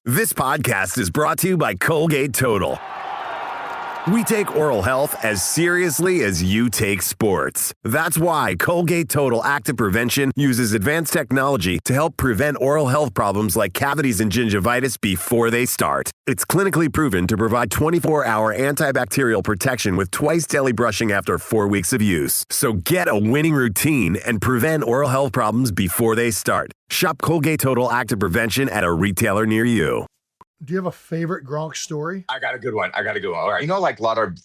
This podcast is brought to you by Colgate Total. We take oral health as seriously as you take sports. That's why Colgate Total Active Prevention uses advanced technology to help prevent oral health problems like cavities and gingivitis before they start. It's clinically proven to provide 24-hour antibacterial protection with twice daily brushing after 4 weeks of use. So get a winning routine and prevent oral health problems before they start. Shop Colgate Total Active Prevention at a retailer near you. Do you have a favorite Gronk story? I got a good one. All right. You know, like a lot of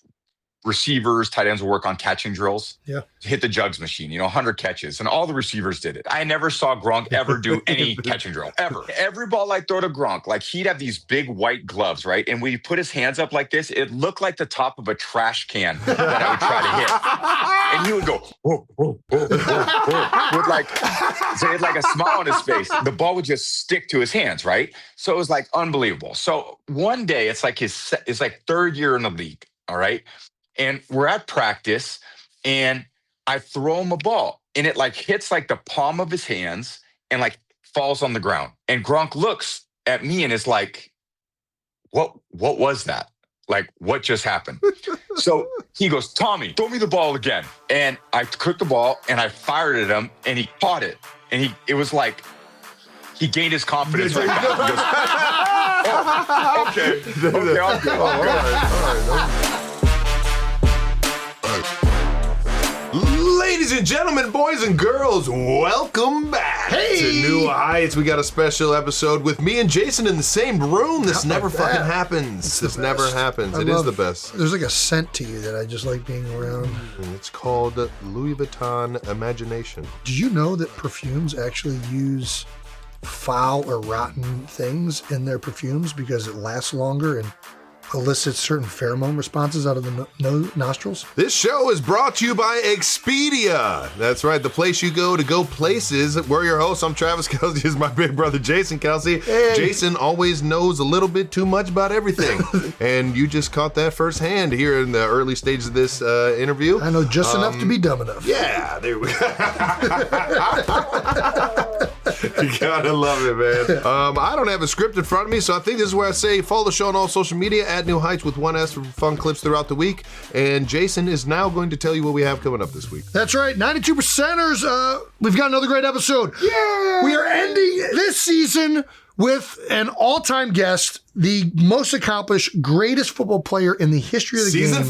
receivers, tight ends will work on catching drills. Yeah. Hit the jugs machine, 100 catches. And all the receivers did it. I never saw Gronk ever do any catching drill, ever. Every ball I throw to Gronk, like he'd have these big white gloves, right? And when he put his hands up like this, it looked like the top of a trash can that I would try to hit. And he would go, whoa, whoa, whoa, whoa, whoa, with so he had like a smile on his face. The ball would just stick to his hands, right? So it was like unbelievable. So one day, it's like it's like third year in the league, all right? And we're at practice, and I throw him a ball, and it like hits like the palm of his hands and like falls on the ground. And Gronk looks at me and is like, what was that? Like, what just happened? So he goes, Tommy, throw me the ball again. And I took the ball and I fired at him, and he caught it. And it was like, he gained his confidence right back. He goes, oh, okay, I'll go. All right. Ladies and gentlemen, boys and girls, welcome back to New Heights. We got a special episode with me and Jason in the same room. This never fucking happens. This never happens. It is the best. There's like a scent to you that I just like being around. It's called Louis Vuitton Imagination. Did you know that perfumes actually use foul or rotten things in their perfumes because it lasts longer and elicits certain pheromone responses out of the nostrils? This show is brought to you by Expedia. That's right, the place you go to go places. We're your hosts. I'm Travis Kelce. This is my big brother, Jason Kelce. Hey. Jason always knows a little bit too much about everything. And you just caught that firsthand here in the early stages of this interview. I know just enough to be dumb enough. Yeah, there we go. You gotta love it, man. I don't have a script in front of me, so I think this is where I say follow the show on all social media at New Heights with one S for fun clips throughout the week. And Jason is now going to tell you what we have coming up this week. That's right, 92%ers. We've got another great episode. Yeah! We are ending this season with an all-time guest, the most accomplished, greatest football player in the history of the game. Season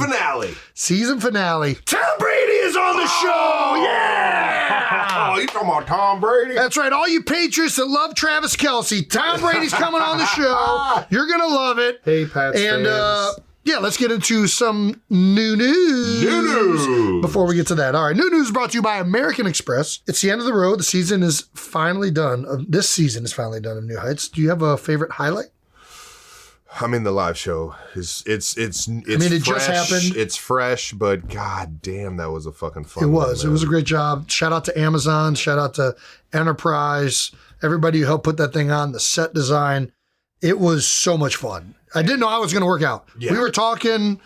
finale. Tom Brady is on the show! Yeah! Oh, you talking about Tom Brady? That's right. All you Patriots that love Travis Kelce, Tom Brady's coming on the show. You're going to love it. Hey, Pats and, fans. Yeah, let's get into some new news. Before we get to that. All right, new news brought to you by American Express. It's the end of the road. The season is finally done. This season is finally done of New Heights. Do you have a favorite highlight? I mean, the live show is it's I mean, fresh, it just happened. It's fresh, but god damn, that was a fucking fun It was. one, It was a great job. Shout out to Amazon. Shout out to Enterprise. Everybody who helped put that thing on, the set design. It was so much fun. I didn't know how it was going to work out. Yeah. We were talking,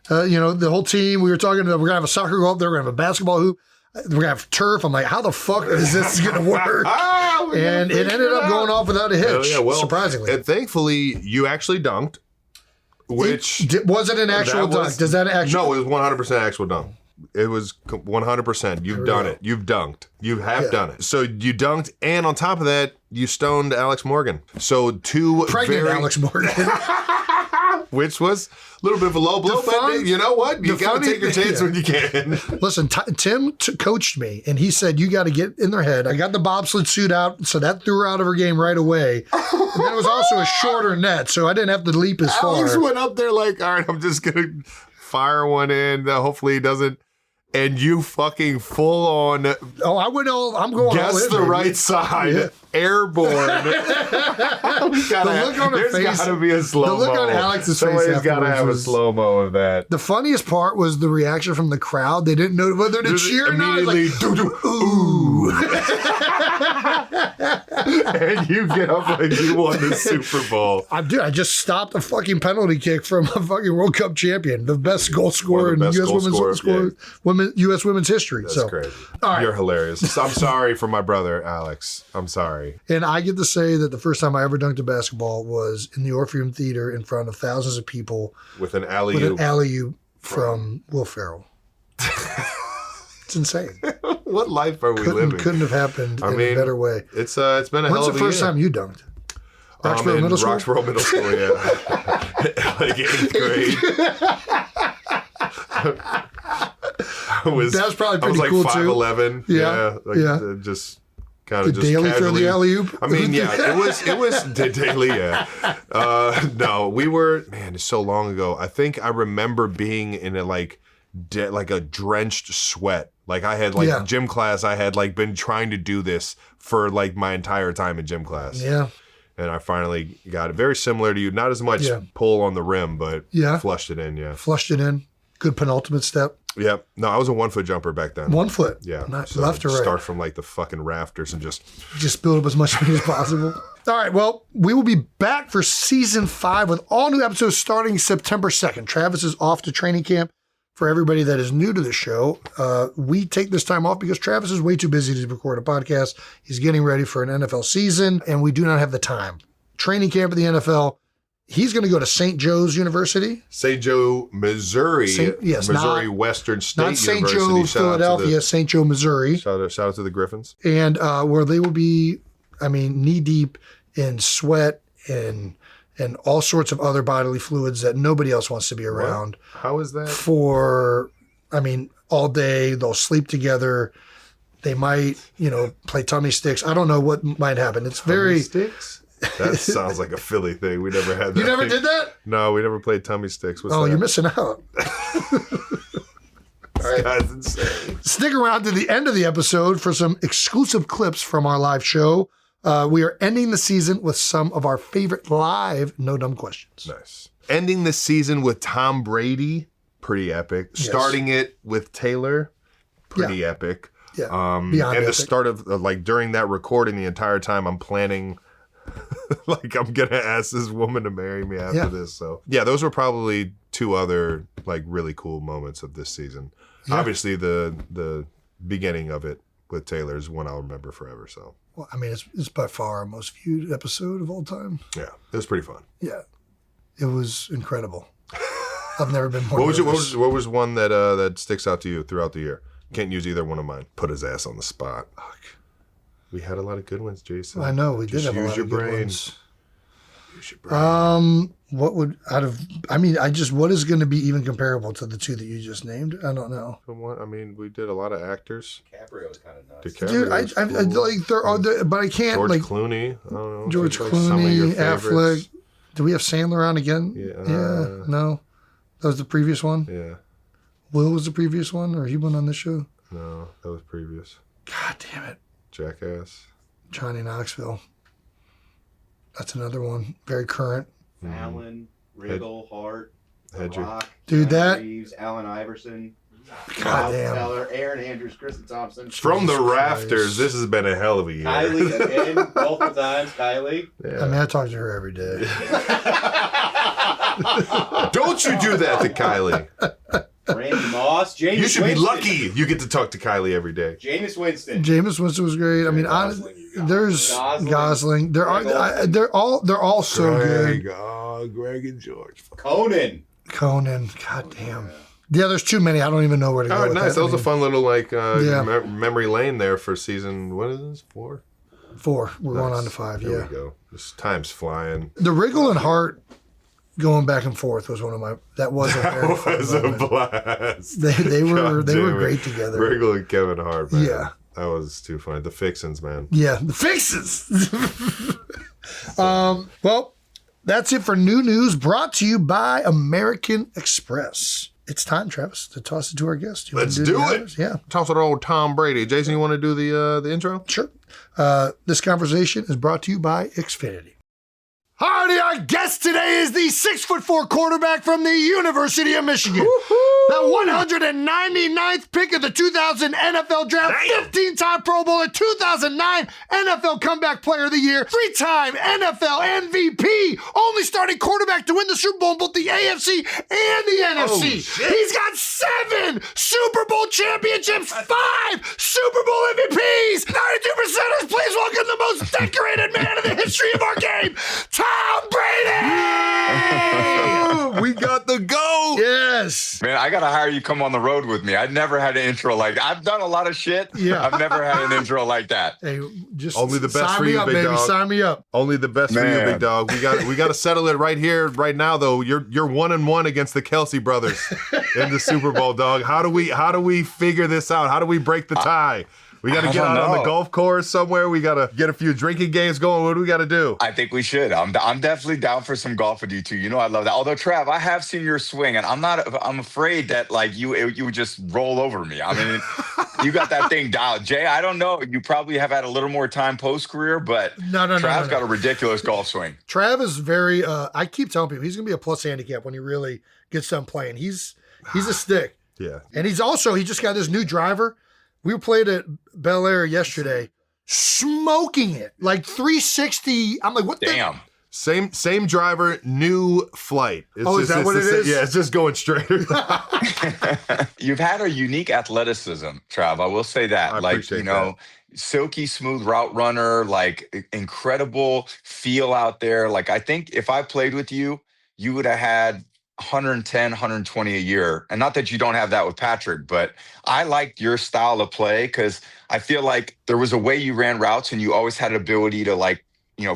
the whole team. We were talking, we're going to have a soccer goal up there. We're going to have a basketball hoop. We're going to have turf. I'm like, how the fuck is this going to work? And it ended up going off without a hitch, surprisingly. And thankfully, you actually dunked, which... Was it an actual dunk? Does that actually... No, it was 100% actual dunk. It was 100%. You've done it. You've dunked. You have done it. So you dunked, and on top of that, you stoned Alex Morgan. So Pregnant Alex Morgan. Which was a little bit of a low blow, but you know what? You got to take your chance when you can. Listen, Tim coached me, and he said, you got to get in their head. I got the bobsled suit out, so that threw her out of her game right away. And then it was also a shorter net, so I didn't have to leap as far. Alex went up there like, all right, I'm just going to fire one in. Hopefully he doesn't. And you fucking full on. Oh, I'm going all guess in, the baby. right side. Airborne. The look on her face. There's got to be a slow-mo. The look on Alex's face. Somebody's got to have a slow-mo of that. The funniest part was the reaction from the crowd. They didn't know whether to cheer or not. Immediately, like, ooh. And you get up like you won the Super Bowl. I just stopped a fucking penalty kick from a fucking World Cup champion, the best goal scorer in U.S. women's history. That's crazy. All right. You're hilarious. I'm sorry for my brother, Alex. I'm sorry. And I get to say that the first time I ever dunked a basketball was in the Orpheum Theater in front of thousands of people. With an alley-oop. From Will Ferrell. It's insane. What life are we living? Couldn't have happened in a better way. It's been a hell of a year. When's the first time you dunked? Roxborough Middle School? Roxborough Middle School, yeah. Like 8th grade. That was probably pretty cool, too. I was like 5'11". Yeah. Just kind of just Daly casually throw the alley-oop? I mean, yeah, it was Daly, yeah. No, we were, man, it's so long ago. I think I remember being in a like a drenched sweat. Like I had gym class, I had like been trying to do this for like my entire time in gym class. Yeah. And I finally got it. Very similar to you. Not as much pull on the rim, but flushed it in, yeah. Flushed it in. Good penultimate step. Yep. No, I was a 1 foot jumper back then. 1 foot? Yeah. Not so left or right? Start from like the fucking rafters and just build up as much money as possible. All right. Well, we will be back for season 5 with all new episodes starting September 2nd. Travis is off to training camp. For everybody that is new to the show, we take this time off because Travis is way too busy to record a podcast. He's getting ready for an NFL season, and we do not have the time. Training camp at the NFL. He's going to go to St. Joe's University. St. Joe, Missouri. Missouri Western State University. Not St. Joe, Philadelphia, St. Joe, Missouri. Shout out to the Griffins. And where they will be, knee deep in sweat and all sorts of other bodily fluids that nobody else wants to be around. What? How is that? All day. They'll sleep together. They might, play tummy sticks. I don't know what might happen. It's very... Tummy sticks? That sounds like a Philly thing. We never had that. You never did that? No, we never played tummy sticks. What's that? You're missing out. This guy's insane. Stick around to the end of the episode for some exclusive clips from our live show. We are ending the season with some of our favorite live No Dumb Questions. Nice. Ending the season with Tom Brady, pretty epic. Yes. Starting it with Taylor, pretty epic. Yeah. Beyond epic. The start of, during that recording, the entire time I'm planning... I'm going to ask this woman to marry me after this. So, those were probably 2 other, really cool moments of this season. Yeah. Obviously, the beginning of it with Taylor is one I'll remember forever. So, well, it's by far our most viewed episode of all time. Yeah, it was pretty fun. Yeah, it was incredible. I've never been more. What was one that sticks out to you throughout the year? Can't use either one of mine. Put his ass on the spot. Fuck. We had a lot of good ones, Jason. I know we did have a lot of good ones. Use your brain. What would what is going to be even comparable to the 2 that you just named? I don't know. We did a lot of actors. DiCaprio's kind of nuts. Dude, but I can't George Clooney. I don't know. George Clooney, Affleck. Do we have Sandler on again? Yeah. No, that was the previous one. Yeah. Will was the previous one, or he went on this show? No, that was previous. God damn it. Jackass. Johnny Knoxville. That's another one. Very current. Fallon, Riggle, Hart, Rock, dude, that Reeves, Allen Iverson, God damn. Teller, Aaron Andrews, Kristen Thompson. From the rafters, this has been a hell of a year. Kylie again, multiple times. Kylie. Yeah. I talk to her every day. Don't you do that to Kylie. Randy Moss, Jameis You should Winston. be lucky you get to talk to Kylie every day. Jameis Winston. Jameis Winston was great. There's Gosling. They're all so good. Greg and George. Conan. God damn. Yeah, there's too many. I don't even know where to go. All right, nice. That was a fun little memory lane there for season. What is this? 4. 4. We're going on to 5. There we go. This time's flying. The Riggle and Hart going back and forth was one of my. That was a very fun moment. Blast. They were great together. Riggle and Kevin Hart, man. Yeah, that was too funny. The Fixins, man. Yeah, the Fixins. Well, that's it for new news brought to you by American Express. It's time, Travis, to toss it to our guest. Let's do it. Yeah, toss it to old Tom Brady. Jason, you want to do the intro? Sure. This conversation is brought to you by Xfinity. Howdy, Our guest today is the 6'4" quarterback from the University of Michigan. The 199th pick of the 2000 NFL Draft, 15-time Pro Bowler, 2009 NFL Comeback Player of the Year, 3-time NFL MVP, only starting quarterback to win the Super Bowl in both the AFC and the NFC. He's got 7 Super Bowl championships, 5 Super Bowl MVPs, 92%ers. Please welcome the most decorated man in the history of our game, Tom Brady! We got the go. Yes. Man, I got to hire you to come on the road with me. I've never had an intro like that. I've done a lot of shit. Yeah. I've never had an intro like that. Hey, just Only the best sign for me you, up, big baby. dog. Sign me up. Only the best for you, Man. big dog. We got to settle it right here, right now. Though you're 1-1 against the Kelce brothers in the Super Bowl, dog. How do we figure this out? How do we break the tie? We got to I get don't out on the know. golf course somewhere. We got to get a few drinking games going. What do we got to do? I think we should. I'm definitely down for some golf with you too. You know I love that. Although Trav, I have seen your swing, and I'm afraid that like you would just roll over me. I mean, you got that thing dialed. Jay, I don't know. You probably have had a little more time post career, but Trav's got a ridiculous golf swing. Trav is very. I keep telling people he's going to be a plus handicap when he really gets done playing. He's a stick. Yeah. And he just got this new driver. We played at Bel Air yesterday, smoking it like 360. I'm like, what? Damn. Same driver, new flight. It's is that what it is? Yeah, it's just going straight. You've had a unique athleticism, Trav. I will say that. I appreciate silky smooth route runner, like incredible feel out there. Like I think if I played with you, you would have had 110, 120 a year. And not that you don't have that with Patrick, but I liked your style of play because I feel like there was a way you ran routes and you always had an ability to like,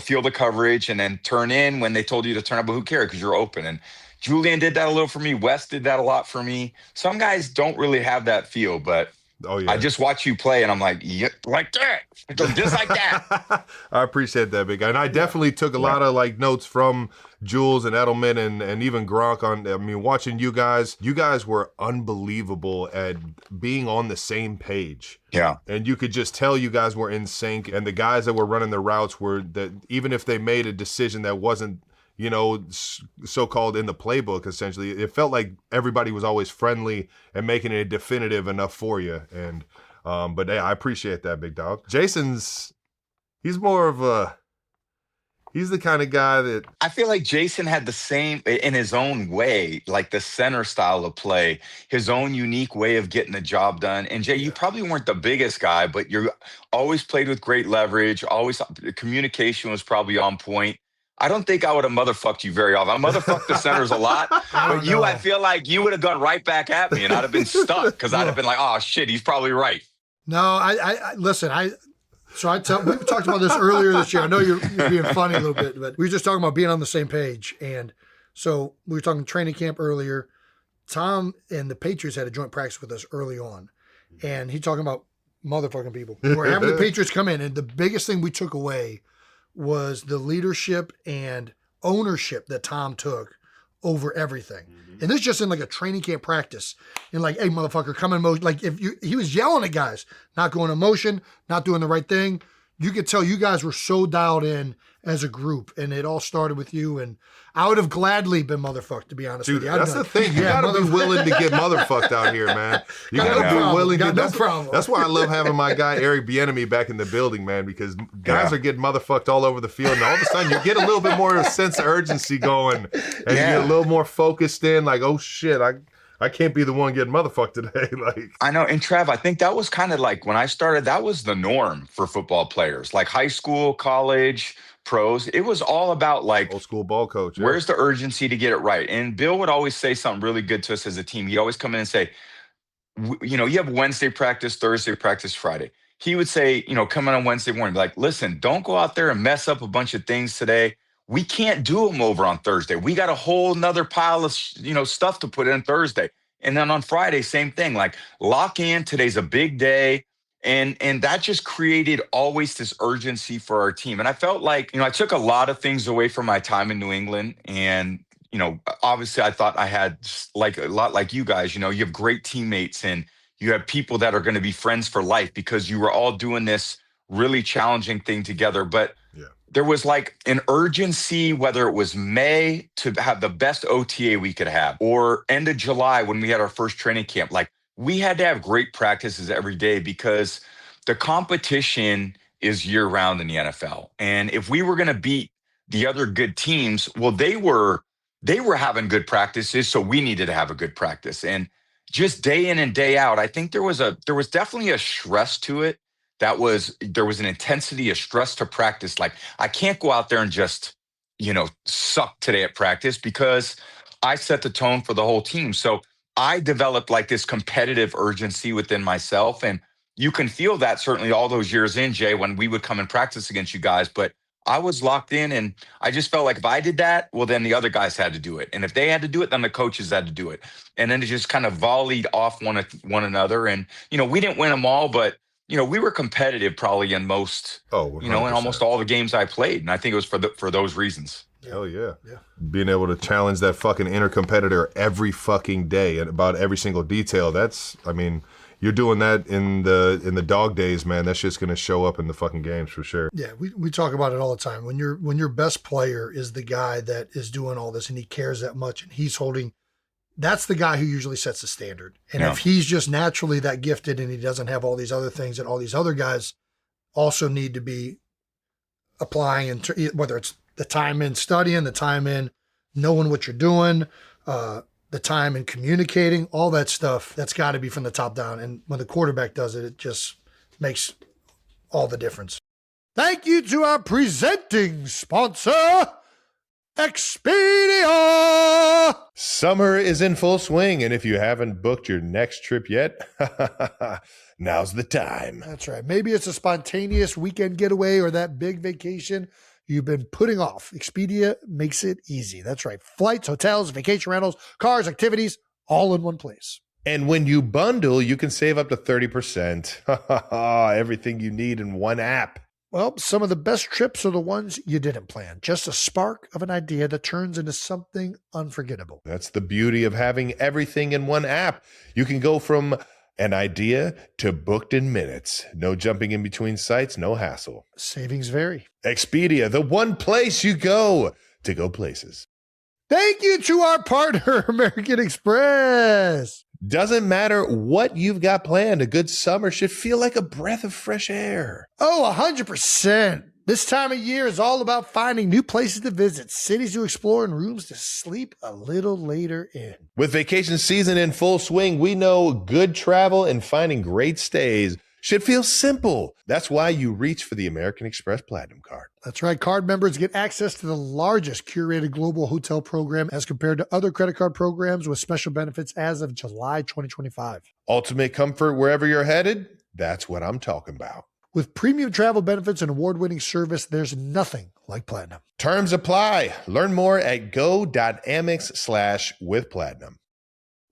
feel the coverage and then turn in when they told you to turn up, but who cared because you're open. And Julian did that a little for me. Wes did that a lot for me. Some guys don't really have that feel, but I just watch you play and I'm like, yeah, like that. Just like that. I appreciate that, big guy. And I definitely took a lot of like notes from Jules and Edelman and even Gronk watching you guys were unbelievable at being on the same page. Yeah. And you could just tell you guys were in sync, and the guys that were running the routes were that even if they made a decision that wasn't, so-called in the playbook, essentially, it felt like everybody was always friendly and making it definitive enough for you. And, but hey, I appreciate that, big dog. He's more of he's the kind of guy that I feel like Jason had the same in his own way, like the center style of play, his own unique way of getting the job done. And Jay, you probably weren't the biggest guy, but you always played with great leverage. Always communication was probably on point. I don't think I would have motherfucked you very often. I motherfucked the centers a lot, but I feel like you would have gone right back at me and I'd have been stuck because I'd have been like, oh shit, he's probably right. No, I listen, we talked about this earlier this year. I know you're being funny a little bit, but we were just talking about being on the same page. And so we were talking training camp earlier. Tom and the Patriots had a joint practice with us early on. And he talking about motherfucking people. We're having the Patriots come in. And the biggest thing we took away was the leadership and ownership that Tom took over everything. And this is just in like a training camp practice. And like, hey, motherfucker, come in motion. Like he was yelling at guys, not going in motion, not doing the right thing. You could tell you guys were so dialed in as a group, and it all started with you. And I would have gladly been motherfucked, to be honest with you. That's the thing. You gotta be willing to get motherfucked out here, man. You gotta be willing to. No problem. That's why I love having my guy Eric Bieniemy back in the building, man. Because guys are getting motherfucked all over the field, and all of a sudden you get a little bit more of a sense of urgency going, and you get a little more focused in. Like, oh shit, I can't be the one getting motherfucked today. Like, I know. And Trav, I think that was kind of like when I started, that was the norm for football players, like high school, college, pros. It was all about like old school ball coach. Yeah. Where's the urgency to get it right? And Bill would always say something really good to us as a team. He'd always come in and say, you have Wednesday practice, Thursday practice, Friday. He would say, come in on Wednesday morning, be like, listen, don't go out there and mess up a bunch of things today. We can't do them over on Thursday. We got a whole nother pile of, stuff to put in Thursday. And then on Friday, same thing, like lock in. Today's a big day. And that just created always this urgency for our team. And I felt like, I took a lot of things away from my time in New England. And, obviously I thought I had like a lot like you guys, you have great teammates and you have people that are going to be friends for life because you were all doing this really challenging thing together. But there was like an urgency, whether it was May to have the best OTA we could have, or end of July when we had our first training camp. Like we had to have great practices every day because the competition is year round in the NFL. And if we were going to beat the other good teams, well, they were having good practices, so we needed to have a good practice. And just day in and day out, I think there was definitely a stress to it. There was an intensity, a stress to practice. Like I can't go out there and just, suck today at practice because I set the tone for the whole team. So I developed like this competitive urgency within myself. And you can feel that certainly all those years in, Jay, when we would come and practice against you guys. But I was locked in and I just felt like if I did that, well, then the other guys had to do it. And if they had to do it, then the coaches had to do it. And then it just kind of volleyed off one another. And, we didn't win them all, but, we were competitive probably in most, in almost all the games I played. And I think it was for those reasons. Hell yeah. Being able to challenge that fucking inner competitor every fucking day and about every single detail. You're doing that in the dog days, man. That shit's gonna show up in the fucking games for sure. Yeah, we talk about it all the time. When your best player is the guy that is doing all this and he cares that much and he's holding, that's the guy who usually sets the standard. And if he's just naturally that gifted and he doesn't have all these other things that all these other guys also need to be applying, and whether it's the time in studying, the time in knowing what you're doing, the time in communicating, all that stuff, that's got to be from the top down. And when the quarterback does it, it just makes all the difference. Thank you to our presenting sponsor, Expedia. Summer is in full swing, and if you haven't booked your next trip yet, now's the time. That's right. Maybe it's a spontaneous weekend getaway or that big vacation you've been putting off. Expedia makes it easy. That's right. Flights, hotels, vacation rentals, cars, activities, all in one place. And when you bundle, you can save up to 30%. Everything you need in one app. Well, some of the best trips are the ones you didn't plan. Just a spark of an idea that turns into something unforgettable. That's the beauty of having everything in one app. You can go from an idea to booked in minutes. No jumping in between sites, no hassle. Savings vary. Expedia, the one place you go to go places. Thank you to our partner, American Express. Doesn't matter what you've got planned, a good summer should feel like a breath of fresh air. Oh, 100%. This time of year is all about finding new places to visit, cities to explore, and rooms to sleep a little later in. With vacation season in full swing, we know good travel and finding great stays should feel simple. That's why you reach for the American Express Platinum Card. That's right. Card members get access to the largest curated global hotel program as compared to other credit card programs with special benefits as of July 2025. Ultimate comfort wherever you're headed? That's what I'm talking about. With premium travel benefits and award-winning service, there's nothing like Platinum. Terms apply. Learn more at go.amex/withplatinum.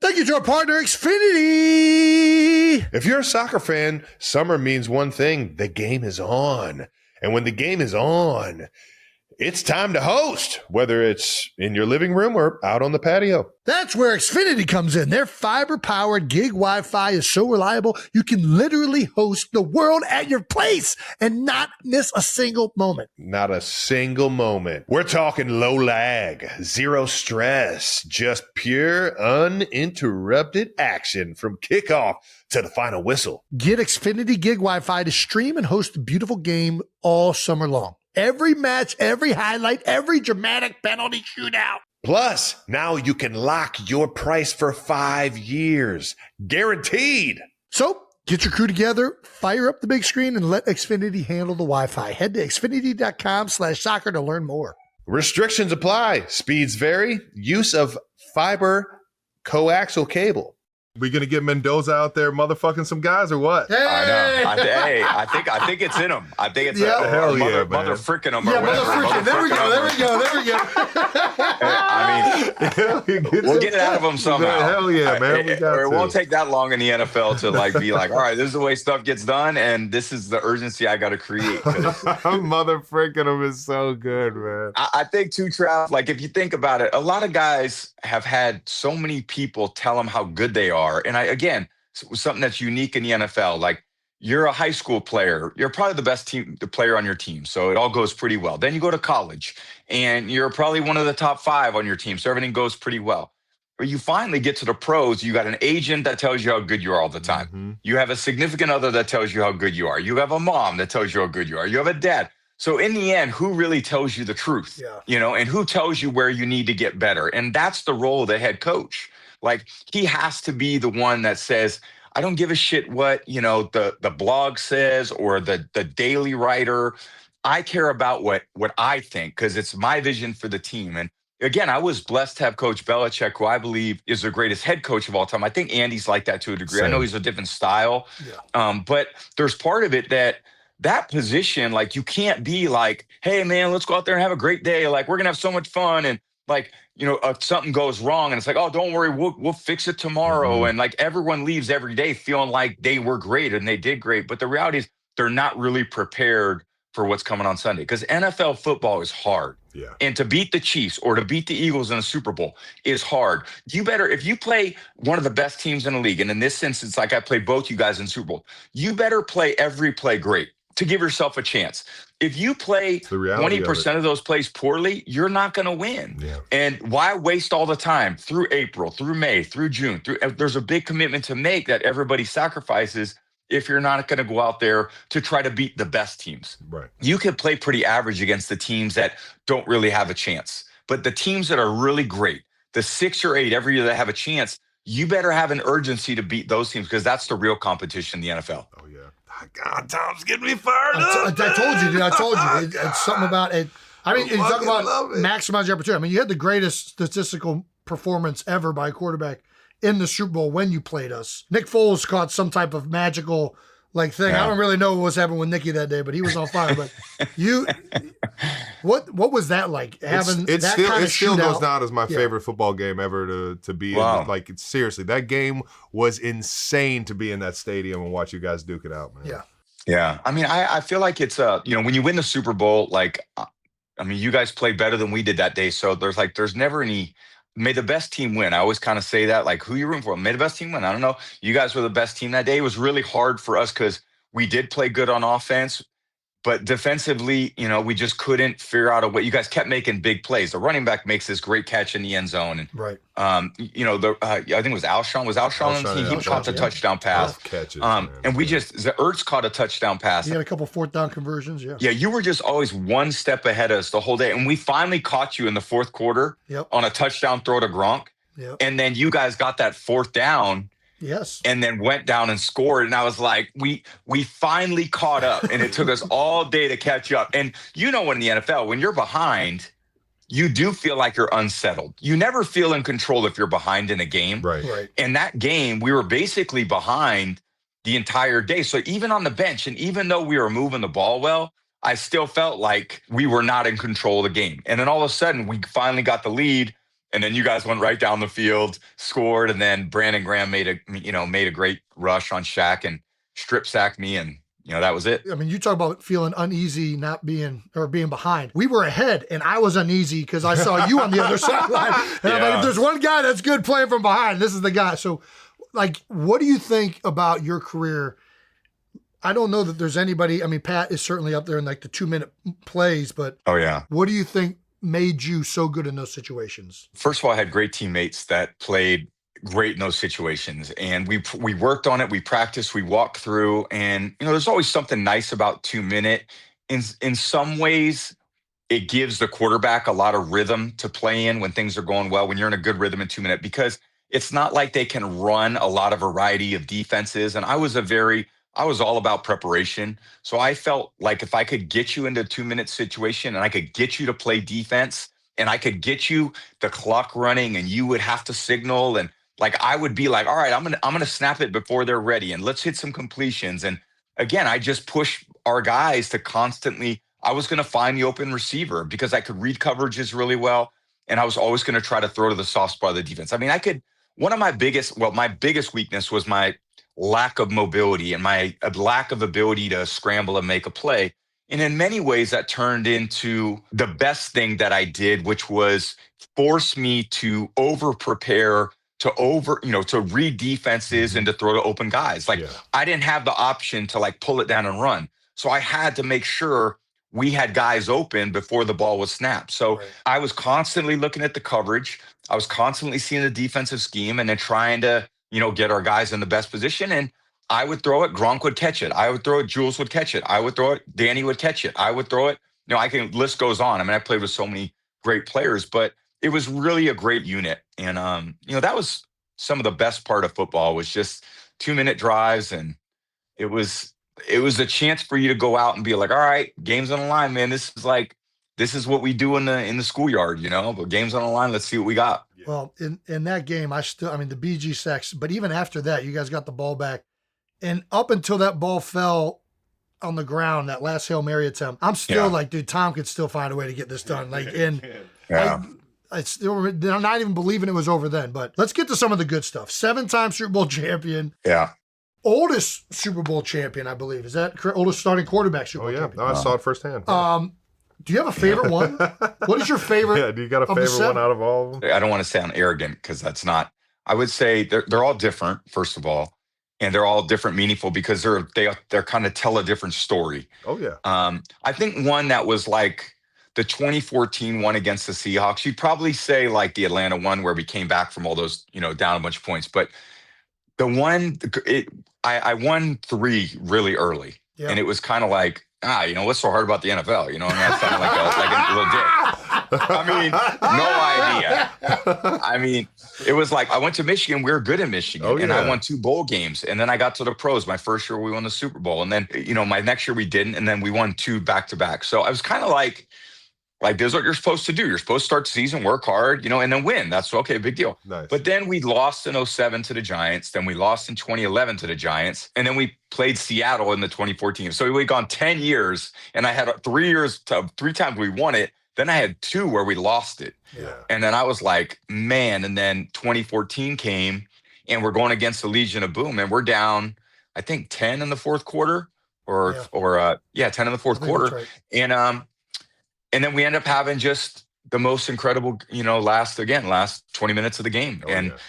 Thank you to our partner, Xfinity. If you're a soccer fan, summer means one thing: the game is on. And when the game is on, it's time to host, whether it's in your living room or out on the patio. That's where Xfinity comes in. Their fiber-powered gig Wi-Fi is so reliable, you can literally host the world at your place and not miss a single moment. Not a single moment. We're talking low lag, zero stress, just pure, uninterrupted action from kickoff to the final whistle. Get Xfinity gig Wi-Fi to stream and host a beautiful game all summer long. Every match, every highlight, every dramatic penalty shootout. Plus, now you can lock your price for 5 years. Guaranteed. So, get your crew together, fire up the big screen, and let Xfinity handle the Wi-Fi. Head to xfinity.com/soccer to learn more. Restrictions apply. Speeds vary. Use of fiber coaxial cable. We gonna get Mendoza out there motherfucking some guys or what? Hey! I know. I think it's in him. I think it's hell yeah, man. mother frickin' him or Yeah, whatever. motherfucking. There we go. I mean, we'll get it out of him somehow. Hell yeah, man. We got Or it to. won't take that long in the NFL to be like, all right, this is the way stuff gets done, and this is the urgency I got to create. Mother freaking him is so good, man. I think too, Trav, like if you think about it, a lot of guys have had so many people tell them how good they are. And something that's unique in the NFL, like, you're a high school player. You're probably the best player on your team. So it all goes pretty well. Then you go to college and you're probably one of the top 5 on your team. So everything goes pretty well. But you finally get to the pros. You got an agent that tells you how good you are all the time. Mm-hmm. You have a significant other that tells you how good you are. You have a mom that tells you how good you are. You have a dad. So in the end, who really tells you the truth? Yeah. And who tells you where you need to get better? And that's the role of the head coach. Like, he has to be the one that says, I don't give a shit what, the blog says or the daily writer. I care about what I think, because it's my vision for the team. And again, I was blessed to have Coach Belichick, who I believe is the greatest head coach of all time. I think Andy's like that to a degree. Same. I know he's a different style, but there's part of it that position, like, you can't be like, hey, man, let's go out there and have a great day. Like, we're going to have so much fun. And like, if something goes wrong and it's like, oh, don't worry, we'll fix it tomorrow. Mm-hmm. And like, everyone leaves every day feeling like they were great and they did great. But the reality is they're not really prepared for what's coming on Sunday, because NFL football is hard. Yeah. And to beat the Chiefs or to beat the Eagles in the Super Bowl is hard. You better, if you play one of the best teams in the league, and in this instance, like I played both you guys in Super Bowl, you better play every play great to give yourself a chance. If you play 20% of those plays poorly, you're not going to win. Yeah. And why waste all the time through April, through May, through June? There's a big commitment to make that everybody sacrifices if you're not going to go out there to try to beat the best teams. Right. You can play pretty average against the teams that don't really have a chance. But the teams that are really great, the 6 or 8 every year that have a chance, you better have an urgency to beat those teams, because that's the real competition in the NFL. Oh, yeah. God, Tom's getting me fired up. I told you, dude. I told you. It's something about it. I mean, you talk about maximize your opportunity. I mean, you had the greatest statistical performance ever by a quarterback in the Super Bowl when you played us. Nick Foles caught some type of magical thing. Yeah. I don't really know what was happening with Nicky that day, but he was on fire. But what was that like? Having it still goes down as my favorite football game ever to be in. Like, seriously, that game was insane to be in that stadium and watch you guys duke it out, man. Yeah. Yeah. I mean, I feel like it's when you win the Super Bowl, you guys played better than we did that day. So there's never any. May the best team win. I always kind of say that, like, who you rooting for? May the best team win. I don't know. You guys were the best team that day. It was really hard for us because we did play good on offense, but defensively, we just couldn't figure out a way. You guys kept making big plays. The running back makes this great catch in the end zone. And, right. I think it was Alshon. Was Alshon? He caught the touchdown pass. Catches, and we Ertz caught a touchdown pass. He had a couple 4th down conversions. Yeah. Yeah. You were just always one step ahead of us the whole day. And we finally caught you in the 4th quarter on a touchdown throw to Gronk. Yep. And then you guys got that 4th down. Yes. And then went down and scored. And I was like, we finally caught up, and it took us all day to catch up. And in the NFL, when you're behind, you do feel like you're unsettled. You never feel in control if you're behind in a game. Right. In that game, we were basically behind the entire day. So even on the bench, and even though we were moving the ball well, I still felt like we were not in control of the game. And then all of a sudden, we finally got the lead. And then you guys went right down the field, scored, and then Brandon Graham made a great rush on Shaq and strip sacked me, and that was it. I mean, you talk about feeling uneasy, being behind. We were ahead, and I was uneasy because I saw you on the other sideline. And I'm like, if there's one guy that's good playing from behind, this is the guy. So, what do you think about your career? I don't know that there's anybody. I mean, Pat is certainly up there in the 2-minute plays, but what do you think made you so good in those situations? First of all, I had great teammates that played great in those situations, and we worked on it. We practiced, we walked through, and there's always something nice about 2-minute. In some ways, it gives the quarterback a lot of rhythm to play in when things are going well, when you're in a good rhythm in 2-minute, because it's not like they can run a lot of variety of defenses. And I was all about preparation. So I felt like if I could get you into a 2-minute situation and I could get you to play defense and I could get you the clock running and you would have to signal, and I would be like, all right, I'm going to snap it before they're ready and let's hit some completions. And again, I just push our guys to constantly, I was going to find the open receiver because I could read coverages really well. And I was always going to try to throw to the soft spot of the defense. I mean, my biggest weakness was my lack of mobility and my lack of ability to scramble and make a play. And in many ways, that turned into the best thing that I did, which was force me to over prepare to read defenses and to throw to open guys. Like I didn't have the option to like pull it down and run. So I had to make sure we had guys open before the ball was snapped. So I was constantly looking at the coverage. I was constantly seeing the defensive scheme and then trying to, get our guys in the best position. And I would throw it. Gronk would catch it. I would throw it. Jules would catch it. I would throw it. Danny would catch it. I would throw it. List goes on. I mean, I played with so many great players, but it was really a great unit. And, that was some of the best part of football was just 2-minute drives. And it was a chance for you to go out and be like, all right, game's on the line, man. This is what we do in the schoolyard, but game's on the line. Let's see what we got. Well, in that game, the BG sacks, but even after that, you guys got the ball back. And up until that ball fell on the ground, that last Hail Mary attempt, I'm still like, dude, Tom could still find a way to get this done. Like, and I still, I'm not even believing it was over then. But let's get to some of the good stuff. 7-time Super Bowl champion. Yeah. Oldest Super Bowl champion, I believe. Is that correct? Oldest starting quarterback Super Bowl champion. No, I saw it firsthand. Do you have a favorite one? What is your favorite? Yeah, do you got a favorite one out of all of them? I don't want to sound arrogant because that's not. I would say they're all different, first of all, and they're all different, meaningful because they're kind of tell a different story. Oh yeah. I think one that was like the 2014 one against the Seahawks. You'd probably say like the Atlanta one where we came back from all those, down a bunch of points, but the one I won 3 really early, and it was kind of like. What's so hard about the NFL? I sound like a little dick. I mean, no idea. I mean, it was like I went to Michigan. We were good in Michigan, and I won 2 bowl games. And then I got to the pros. My first year, we won the Super Bowl. And then, my next year we didn't. And then we won 2 back-to-back. So I was kind of like, this is what you're supposed to do. You're supposed to start the season, work hard, and then win. That's okay, big deal. Nice. But then we lost in 2007 to the Giants. Then we lost in 2011 to the Giants. And then we played Seattle in the 2014. So we'd gone 10 years, and I had 3 times we won it. Then I had 2 where we lost it. Yeah. And then I was like, man. And then 2014 came, and we're going against the Legion of Boom, and we're down, I think, 10 in the fourth quarter, 10 in the fourth quarter. Right. And then we end up having just the most incredible, last 20 minutes of the game.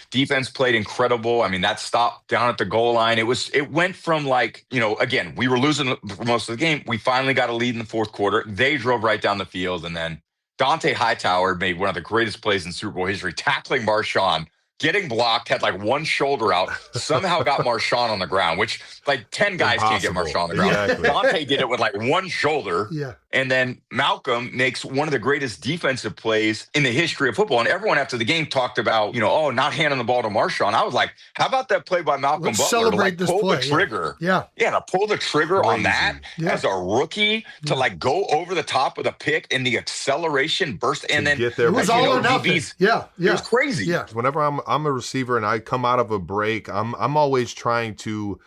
Defense played incredible. I mean, that stop down at the goal line, it went from like, again, we were losing for most of the game. We finally got a lead in the fourth quarter. They drove right down the field. And then Dante Hightower made one of the greatest plays in Super Bowl history, tackling Marshawn, getting blocked, had like one shoulder out, somehow got Marshawn on the ground, which like 10 guys can't get Marshawn on the ground. Exactly. Dante did it with like one shoulder. Yeah. And then Malcolm makes one of the greatest defensive plays in the history of football. And everyone after the game talked about, not handing the ball to Marshawn. I was like, how about that play by Malcolm Butler celebrate to this pull play. the trigger? Yeah. Yeah, to pull the trigger on that Yeah. as a rookie, to like go over the top of the pick and the acceleration burst. And then get there. It was all or nothing. Yeah. It was crazy. Yeah. Whenever I'm a receiver and I come out of a break, I'm always trying to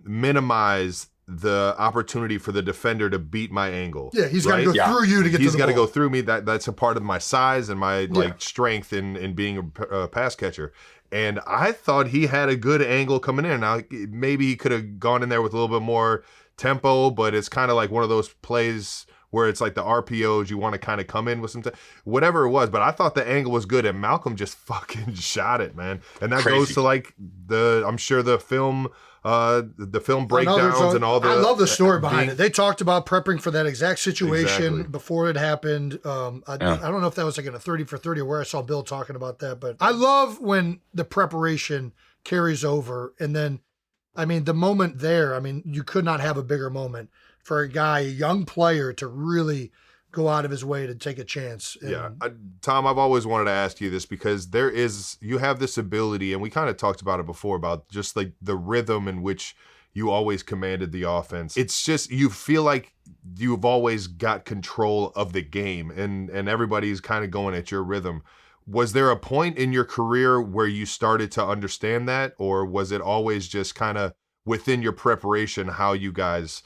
minimize the opportunity for the defender to beat my angle. Yeah, he's got to go through you to get to the ball. He's got to go through me. That's a part of my size and my strength in being a pass catcher. And I thought he had a good angle coming in. Now, maybe he could have gone in there with a little bit more tempo, but it's kind of like one of those plays where it's like the RPOs, you want to kind of come in with some whatever it was. But I thought the angle was good, and Malcolm just fucking shot it, man. And that goes to like I'm sure the film breakdowns and all the. I love the story behind it. They talked about prepping for that exact situation before it happened. I don't know if that was like in a 30 for 30 or where I saw Bill talking about that, but I love when the preparation carries over. And then, the moment there, you could not have a bigger moment for a young player to really go out of his way to take a chance. Tom, I've always wanted to ask you this because you have this ability, and we kind of talked about it before, about just like the rhythm in which you always commanded the offense. It's just, you feel like you've always got control of the game, and everybody's kind of going at your rhythm. Was there a point in your career where you started to understand that, or was it always just kind of within your preparation how you guys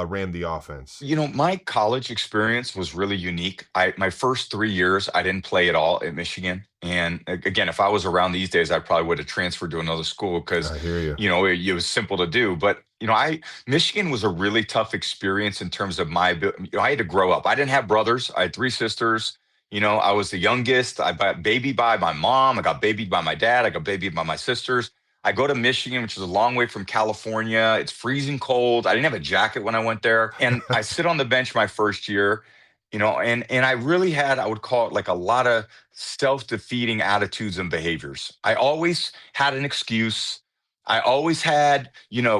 ran the offense? My college experience was really unique. My first 3 years, I didn't play at all at Michigan. And again, if I was around these days, I probably would have transferred to another school because, it was simple to do. But, Michigan was a really tough experience in terms of my ability. I had to grow up. I didn't have brothers. I had 3 sisters. I was the youngest. I got babied by my mom. I got babied by my dad. I got babied by my sisters. I go to Michigan, which is a long way from California. It's freezing cold. I didn't have a jacket when I went there. And I sit on the bench my first year, and I really had, I would call it like a lot of self-defeating attitudes and behaviors. I always had an excuse. I always had,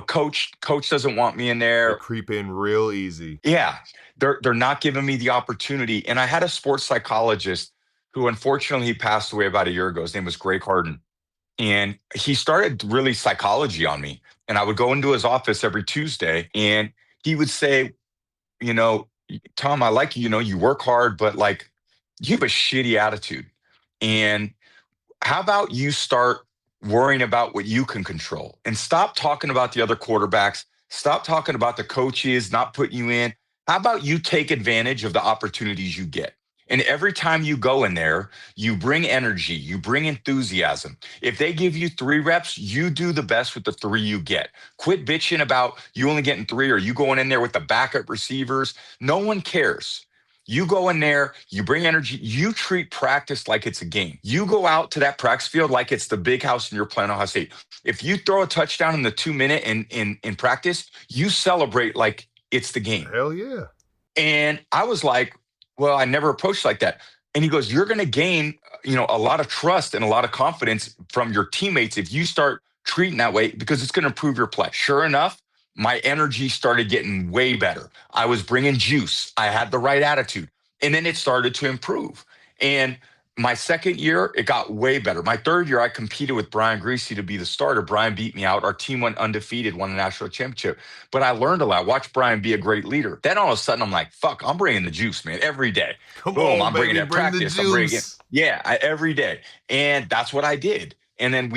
coach doesn't want me in They there. creep in real easy. Yeah, they're not giving me the opportunity. And I had a sports psychologist who unfortunately he passed away about a year ago. His name was Greg Harden. And he started really psychology on me. And I would go into his office every Tuesday and he would say, Tom, I like you, you work hard, but like you have a shitty attitude. And how about you start worrying about what you can control and stop talking about the other quarterbacks, stop talking about the coaches not putting you in. How about you take advantage of the opportunities you get? And every time you go in there, you bring energy, you bring enthusiasm. If they give you 3 reps, you do the best with the 3 you get. Quit bitching about you only getting 3 or you going in there with the backup receivers. No one cares. You go in there, you bring energy, you treat practice like it's a game. You go out to that practice field like it's the big house and you're playing Ohio State. If you throw a touchdown in the 2-minute in practice, you celebrate like it's the game. Hell yeah. And I was like, well, I never approached like that. And he goes, you're going to gain, a lot of trust and a lot of confidence from your teammates if you start treating that way because it's going to improve your play. Sure enough, my energy started getting way better. I was bringing juice. I had the right attitude. And then it started to improve. And my second year, it got way better. My third year, I competed with Brian Greasy to be the starter. Brian beat me out. Our team went undefeated, won a national championship. But I learned a lot. Watched Brian be a great leader. Then all of a sudden, I'm like, fuck, I'm bringing the juice, man, every day. Come Boom, on, I'm baby, bringing that bring the practice. I'm bringing juice. every day. And that's what I did. And then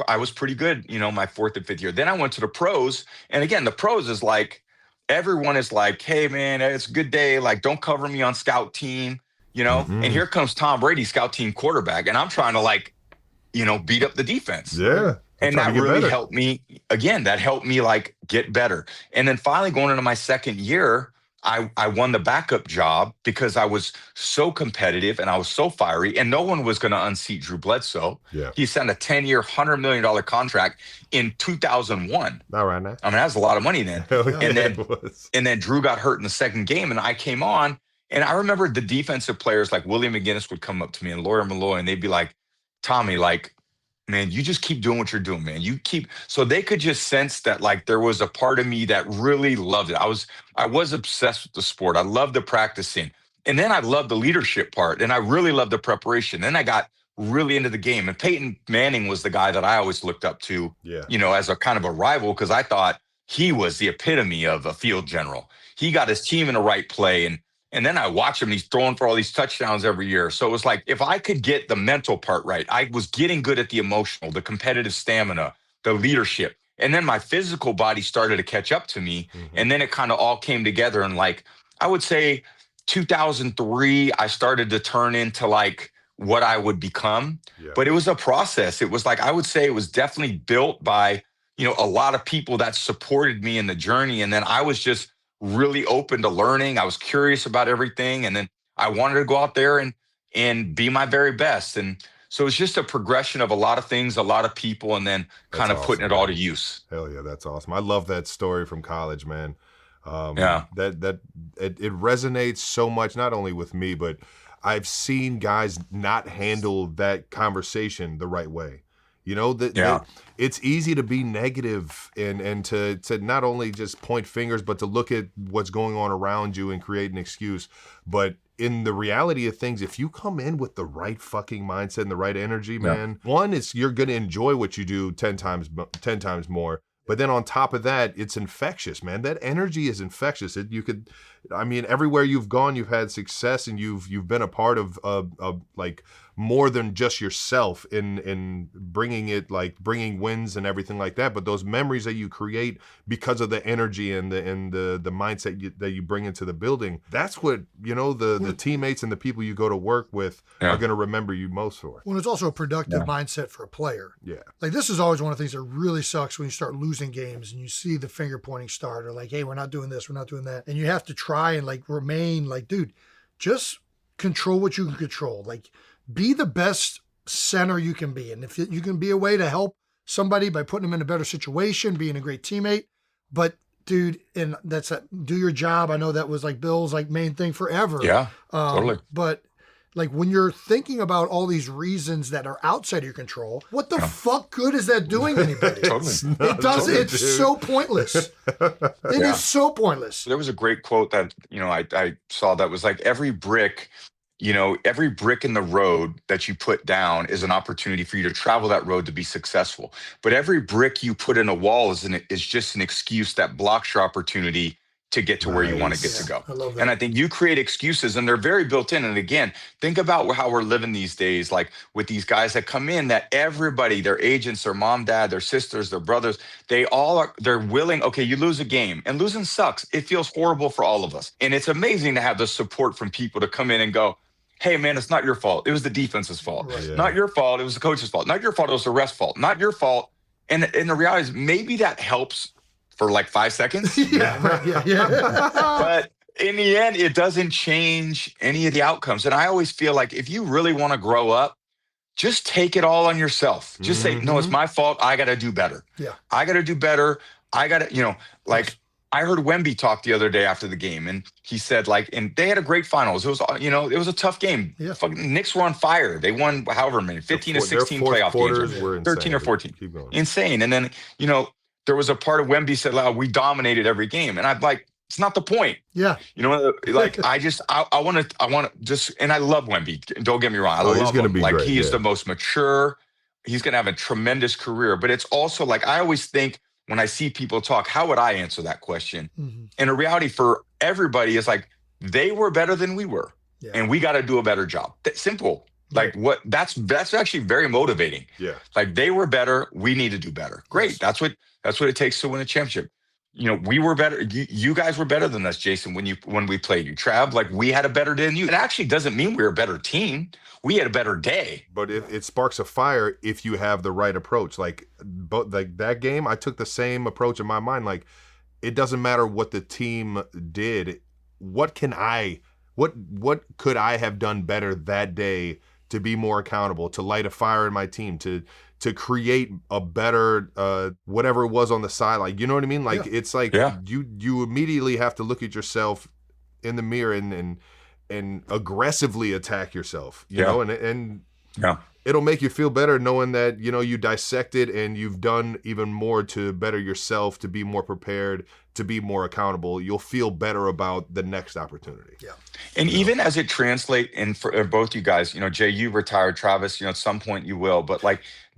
I was pretty good, my 4th and 5th year. Then I went to the pros. And again, the pros is like, everyone is like, hey, man, it's a good day. Like, don't cover me on scout team. And here comes Tom Brady, scout team quarterback. And I'm trying to beat up the defense. Yeah. And that really helped me. Again, that helped me like get better. And then finally going into my second year, I won the backup job because I was so competitive and I was so fiery and no one was going to unseat Drew Bledsoe. Yeah. He signed a 10-year, $100 million contract in 2001. All right now. I mean, that was a lot of money then. Hell yeah, And then Drew got hurt in the second game and I came on. And I remember the defensive players like William McGinnis would come up to me and Laura Malloy, and they'd be like, Tommy, like, man, you just keep doing what you're doing, man. So they could just sense that like there was a part of me that really loved it. I was obsessed with the sport. I loved the practicing. And then I loved the leadership part. And I really loved the preparation. Then I got really into the game. And Peyton Manning was the guy that I always looked up to, as a kind of a rival, because I thought he was the epitome of a field general. He got his team in the right play. And then I watch him, he's throwing for all these touchdowns every year. So it was like, if I could get the mental part right, I was getting good at the emotional, the competitive stamina, the leadership. And then my physical body started to catch up to me. Mm-hmm. And then it kind of all came together. And like, I would say 2003, I started to turn into like what I would become. Yeah. But it was a process. It was like, I would say it was definitely built by, a lot of people that supported me in the journey. And then I was just really open to learning. I was curious about everything. And then I wanted to go out there and be my very best. And so it's just a progression of a lot of things, a lot of people, and then kind of putting it all to use. Hell yeah, that's awesome. I love that story from college, man. That it resonates so much, not only with me, but I've seen guys not handle that conversation the right way. That it's easy to be negative and to not only just point fingers, but to look at what's going on around you and create an excuse. But in the reality of things, if you come in with the right fucking mindset and the right energy, man, one is you're going to enjoy what you do 10 times more. But then on top of that, it's infectious, man. That energy is infectious. Everywhere you've gone, you've had success, and you've been a part of like more than just yourself in bringing wins and everything like that. But those memories that you create because of the energy and the mindset that you bring into the building, that's what the teammates and the people you go to work with are going to remember you most for. Well, it's also a productive mindset for a player. Yeah, like this is always one of the things that really sucks when you start losing games and you see the finger pointing start or like, hey, we're not doing this, we're not doing that, and you have to try and like remain like, dude, just control what you can control. Like, be the best center you can be. And if you can be a way to help somebody by putting them in a better situation, being a great teammate. But dude, and do your job. I know that was like Bill's like main thing forever. Yeah, totally. But like when you're thinking about all these reasons that are outside of your control, what the fuck good is that doing anybody? Totally. It doesn't. It's so pointless. It is so pointless. There was a great quote that, I saw that was like every brick in the road that you put down is an opportunity for you to travel that road to be successful. But every brick you put in a wall is just an excuse that blocks your opportunity to get to where you want to get to go. I love that. And I think you create excuses and they're very built in. And again, think about how we're living these days, like with these guys that come in, that everybody, their agents, their mom, dad, their sisters, their brothers, they're willing. Okay, you lose a game and losing sucks. It feels horrible for all of us. And it's amazing to have the support from people to come in and go, hey, man, it's not your fault. It was the defense's fault. Right. Yeah. Not your fault. It was the coach's fault. Not your fault. It was the ref's fault. Not your fault. And the reality is maybe that helps for like 5 seconds. Yeah. But in the end, it doesn't change any of the outcomes. And I always feel like if you really want to grow up, just take it all on yourself. Just say, no, it's my fault. I got to do better. Yeah. I got to do better. I got to, I heard Wemby talk the other day after the game, and he said, and they had a great finals. It was, it was a tough game. Yeah. Fucking Knicks were on fire. They won however many, 15 to 16 playoff games. Were 13 or 14. Keep going. Insane. And then, there was a part of Wemby said, we dominated every game. And I'm like, it's not the point. Yeah. I want to just, and I love Wemby. Don't get me wrong. I love he's gonna him. be great, he is the most mature. He's going to have a tremendous career. But it's also I always think when I see people talk, how would I answer that question? Mm-hmm. And the reality for everybody is they were better than we were. Yeah. And we got to do a better job. That's simple. Right. That's actually very motivating. Yeah. They were better. We need to do better. Great. Yes. That's what it takes to win a championship. We were better. You guys were better than us, Jason, when we played you. Trav, we had a better day than you. It actually doesn't mean we were a better team. We had a better day. But it sparks a fire if you have the right approach. That game, I took the same approach in my mind. It doesn't matter what the team did. What could I have done better that day to be more accountable, to light a fire in my team, to create a better whatever it was on the sideline. You know what I mean? It's you immediately have to look at yourself in the mirror and aggressively attack yourself. You know, and it'll make you feel better knowing that you dissected and you've done even more to better yourself, to be more prepared, to be more accountable. You'll feel better about the next opportunity. Yeah. And even as it translates, and for both you guys, Jay, you retired, Travis, at some point you will, but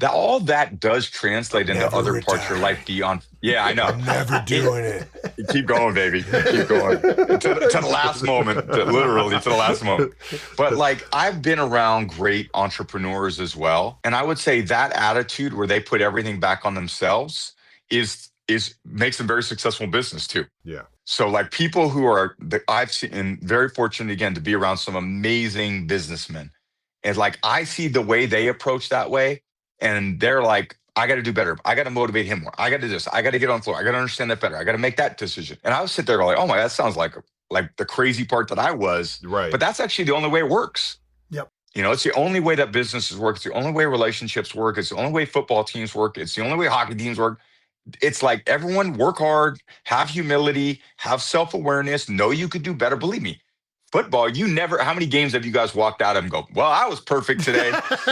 all that does translate into other parts of your life beyond. Yeah, I know. I'm never doing it. Keep going, baby. Keep going to the last moment, literally to the last moment. But I've been around great entrepreneurs as well, and I would say that attitude where they put everything back on themselves makes them very successful in business too. Yeah. So people who I've seen, and very fortunate again to be around some amazing businessmen, and I see the way they approach that way, and they're I got to do better. I got to motivate him more. I got to do this. I got to get on the floor. I got to understand that better. I got to make that decision. And I would sit there going, oh my, that sounds like the crazy part that I was. Right. But that's actually the only way it works. Yep. It's the only way that businesses work. It's the only way relationships work. It's the only way football teams work. It's the only way hockey teams work. It's everyone work hard, have humility, have self-awareness, know you could do better. Believe me, football, how many games have you guys walked out of and go, well, I was perfect today.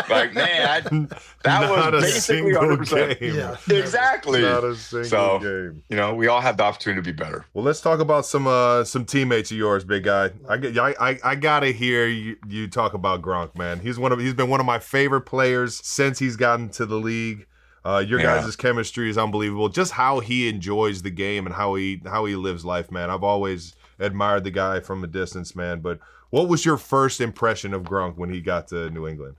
Man, that was basically 100%. Game. Yeah. Exactly. Not a single game. We all have the opportunity to be better. Well, let's talk about some teammates of yours, big guy. I gotta hear you talk about Gronk, man. He's been one of my favorite players since he's gotten to the league. Your guys' chemistry is unbelievable. Just how he enjoys the game and how he lives life, man. I've always admired the guy from a distance, man. But what was your first impression of Gronk when he got to New England?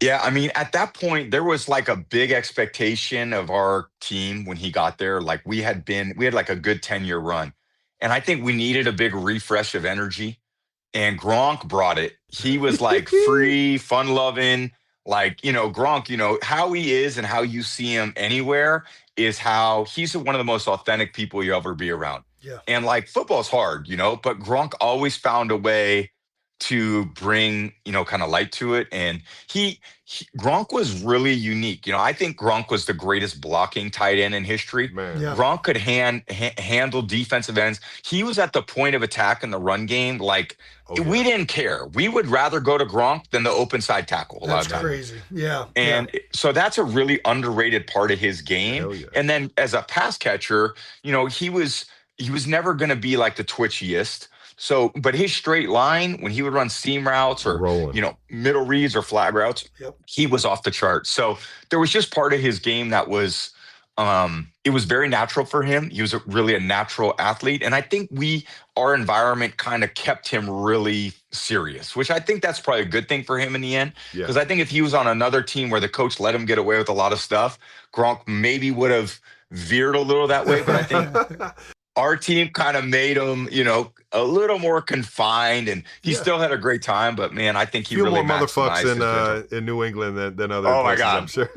Yeah, at that point, there was a big expectation of our team when he got there. We had a good 10-year run. And I think we needed a big refresh of energy. And Gronk brought it. He was free, fun-loving. Gronk, how he is and how you see him anywhere is how he's one of the most authentic people you'll ever be around. Yeah. And football's hard, but Gronk always found a way to bring, kind of light to it. And Gronk was really unique. I think Gronk was the greatest blocking tight end in history. Man. Yeah. Gronk could handle defensive ends. He was at the point of attack in the run game. Like, we didn't care. We would rather go to Gronk than the open side tackle. That's crazy. Yeah. And so that's a really underrated part of his game. Hell yeah. And then as a pass catcher, he was never going to be like the twitchiest. So, but his straight line, when he would run seam routes or, middle reads or flag routes, he was off the chart. So there was just part of his game that was, it was very natural for him. He was really a natural athlete. And I think our environment kind of kept him really serious, which I think that's probably a good thing for him in the end. Because I think if he was on another team where the coach let him get away with a lot of stuff, Gronk maybe would have veered a little that way. But I think our team kind of made him, a little more confined, and he still had a great time. But man, I think he really more motherfucks in New England than other Oh my places, God. I'm sure.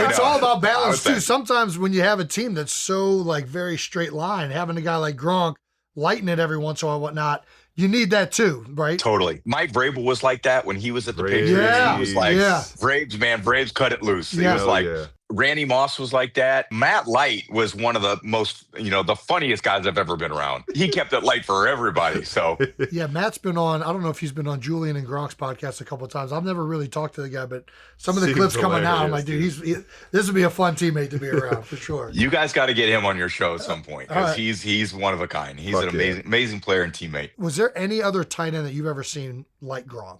It's all about balance I would too. say. Sometimes when you have a team that's so like very straight line, having a guy like Gronk lighten it every once in a while, whatnot, you need that too, right? Totally. Mike Vrabel was like that when he was at the Vrabel. Patriots. Yeah. He was like, Yeah. Braves cut it loose. He Yeah. was Hell like, yeah. Randy Moss was like that. Matt Light was one of the most, the funniest guys I've ever been around. He kept it light for everybody. So Yeah, Matt's been on, I don't know if he's been on Julian and Gronk's podcast a couple of times. I've never really talked to the guy, but some of the Seems clips coming out, I'm hilarious, like, dude, this would be a fun teammate to be around for sure. you guys got to get him on your show at some point because All right. he's one of a kind. He's Fuck an amazing player and teammate. Was there any other tight end that you've ever seen like Gronk?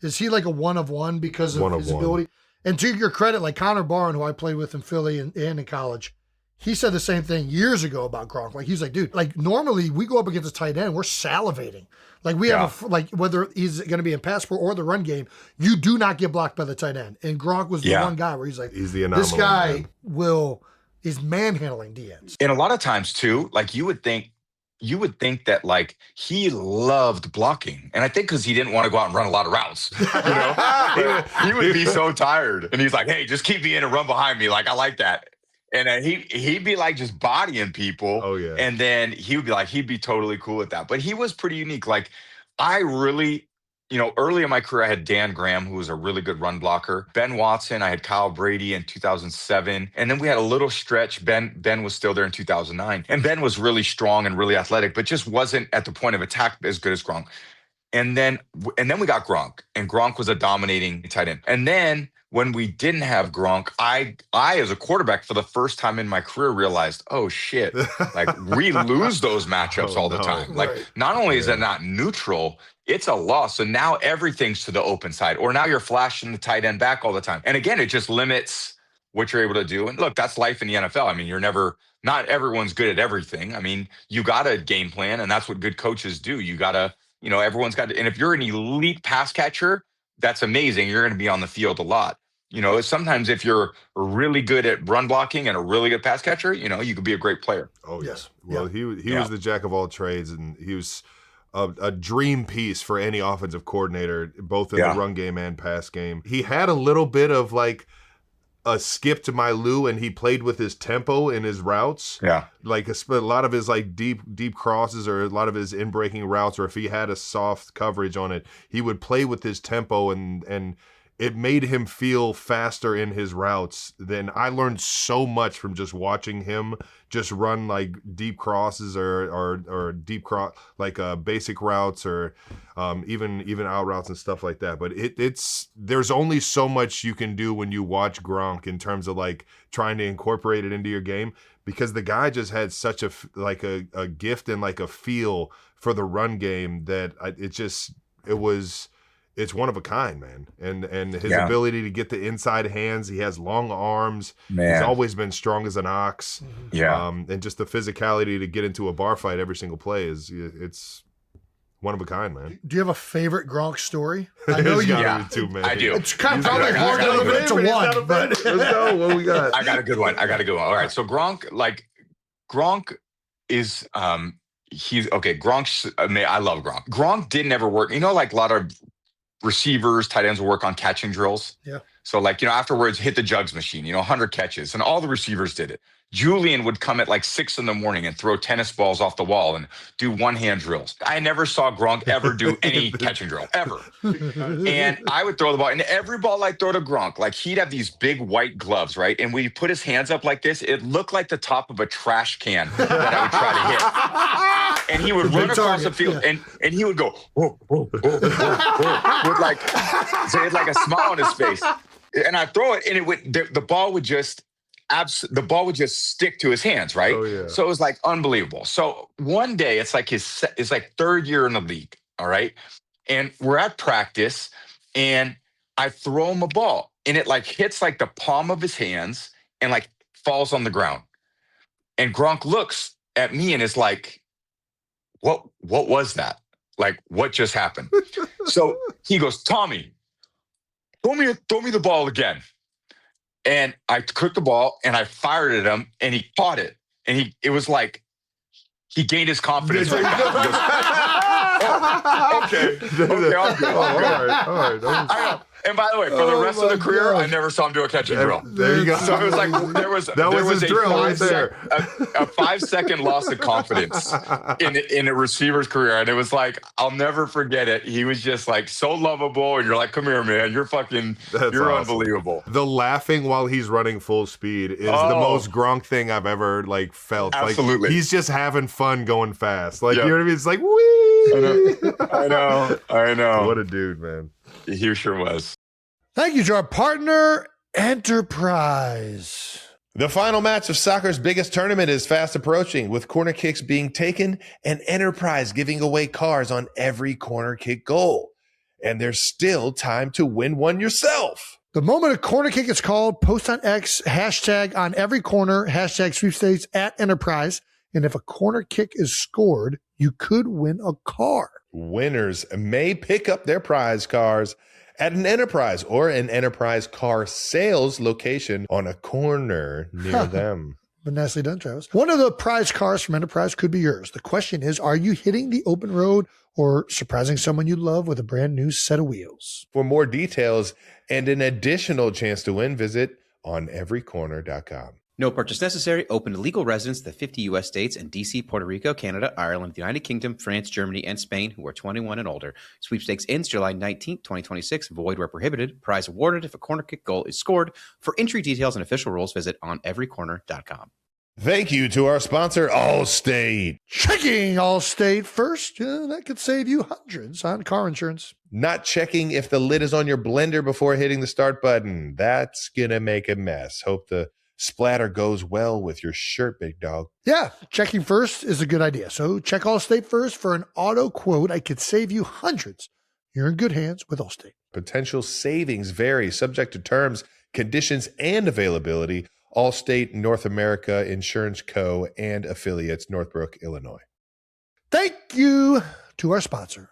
Is he like a one of one because of One of his one. ability? And to your credit, like Connor Barron, who I played with in Philly and in college, he said the same thing years ago about Gronk. Like, he's like, dude, like normally we go up against a tight end, we're salivating. Like we have like whether he's going to be in pass pro or the run game, you do not get blocked by the tight end. And Gronk was the one guy where he's like, He's the anomaly. this guy is manhandling DNs. And a lot of times too, like you would think that like he loved blocking. And I think because he didn't want to go out and run a lot of routes. He would be so tired. And he's like, hey, just keep me in and run behind me. Like, I like that. And he'd be like just bodying people. Oh, yeah. And then he'd be totally cool with that. But he was pretty unique. Like, I really, early in my career, I had Dan Graham, who was a really good run blocker. Ben Watson, I had Kyle Brady in 2007. And then we had a little stretch. Ben was still there in 2009. And Ben was really strong and really athletic, but just wasn't at the point of attack as good as Gronk. And then we got Gronk, and Gronk was a dominating tight end. And then when we didn't have Gronk, I as a quarterback for the first time in my career realized, oh shit, like we lose those matchups all the time. Like not only is that not neutral, it's a loss. So now everything's to the open side, or now you're flashing the tight end back all the time. And again, it just limits what you're able to do. And look, that's life in the NFL. I mean, not everyone's good at everything. I mean, you got to game plan, and that's what good coaches do. You got to, everyone's got to, and if you're an elite pass catcher, that's amazing. You're going to be on the field a lot. Sometimes if you're really good at run blocking and a really good pass catcher, you could be a great player. Oh, Yes. Well, he was the jack of all trades, and he was a dream piece for any offensive coordinator, both in the run game and pass game. He had a little bit of like a skip to my Lou, and he played with his tempo in his routes. Yeah. Like a lot of his like deep crosses, or a lot of his in-breaking routes, or if he had a soft coverage on it, he would play with his tempo, and it made him feel faster in his routes. Then I learned so much from just watching him just run like deep crosses or deep cross, like basic routes, or even out routes and stuff like that. But there's only so much you can do when you watch Gronk in terms of like trying to incorporate it into your game, because the guy just had such a gift and like a feel for the run game that it's one of a kind, man. And his ability to get the inside hands, he has long arms. Man. He's always been strong as an ox. Yeah. And just the physicality to get into a bar fight every single play it's one of a kind, man. Do you have a favorite Gronk story? I know you. Yeah, too many. I do. It's kind of probably hard to limit it to one, but Let's go. What we got? I got a good one. All right. So Gronk is he's okay. I love Gronk. Gronk didn't ever work. Like a lot of receivers, tight ends will work on catching drills. Yeah. So like, afterwards hit the jugs machine, 100 catches, and all the receivers did it. Julian would come at like 6 a.m. and throw tennis balls off the wall and do one-hand drills. I never saw Gronk ever do any catching drill, ever. And I would throw the ball, and every ball I'd throw to Gronk, like he'd have these big white gloves, right? And when he put his hands up like this, it looked like the top of a trash can that I would try to hit. And he would run across the field, and he would go, whoa, whoa, whoa, whoa, whoa, with like, so he had like a smile on his face. And I throw it, and the ball would just stick to his hands, right? Oh, yeah. So it was like unbelievable. So one day, it's like his third year in the league, all right? And we're at practice, and I throw him a ball, and it like hits like the palm of his hands and like falls on the ground. And Gronk looks at me and is like, what was that? Like, what just happened? So he goes, Tommy, throw me the ball again. And I took the ball and I fired at him, and he caught it. And it was like he gained his confidence right back. He goes, okay, I'm good. All right. And by the way, for the rest of the career, I never saw him do a catch and drill. There you go. So it was like there was his a drill right there. a 5-second loss of confidence in a receiver's career, and it was like I'll never forget it. He was just like so lovable, and you're like, "Come here, man! You're awesome. Unbelievable." The laughing while he's running full speed is the most Gronk thing I've ever like felt. Absolutely, like, he's just having fun going fast. Like you know what I mean? It's like wee. I know. What a dude, man. He sure was. Thank you to our partner, Enterprise. The final match of soccer's biggest tournament is fast approaching, with corner kicks being taken and Enterprise giving away cars on every corner kick goal. And there's still time to win one yourself. The moment a corner kick is called, post on X, hashtag on every corner, hashtag sweepstakes at Enterprise. And if a corner kick is scored, you could win a car. Winners may pick up their prize cars at an Enterprise or an Enterprise car sales location on a corner near them. But nicely done, Travis. One of the prize cars from Enterprise could be yours. The question is, are you hitting the open road or surprising someone you love with a brand new set of wheels? For more details and an additional chance to win, visit oneverycorner.com. No purchase necessary. Open to legal residents of the 50 U.S. states and D.C., Puerto Rico, Canada, Ireland, the United Kingdom, France, Germany, and Spain who are 21 and older. Sweepstakes ends July 19th, 2026. Void where prohibited. Prize awarded if a corner kick goal is scored. For entry details and official rules, visit oneverycorner.com. Thank you to our sponsor, Allstate. Checking Allstate first. That could save you hundreds on car insurance. Not checking if the lid is on your blender before hitting the start button. That's going to make a mess. Hope the splatter goes well with your shirt, big dog. Yeah, checking first is a good idea. So check Allstate first for an auto quote. I could save you hundreds. You're in good hands with Allstate. Potential savings vary, subject to terms, conditions, and availability. Allstate North America Insurance Co. and affiliates, Northbrook, Illinois. Thank you to our sponsor,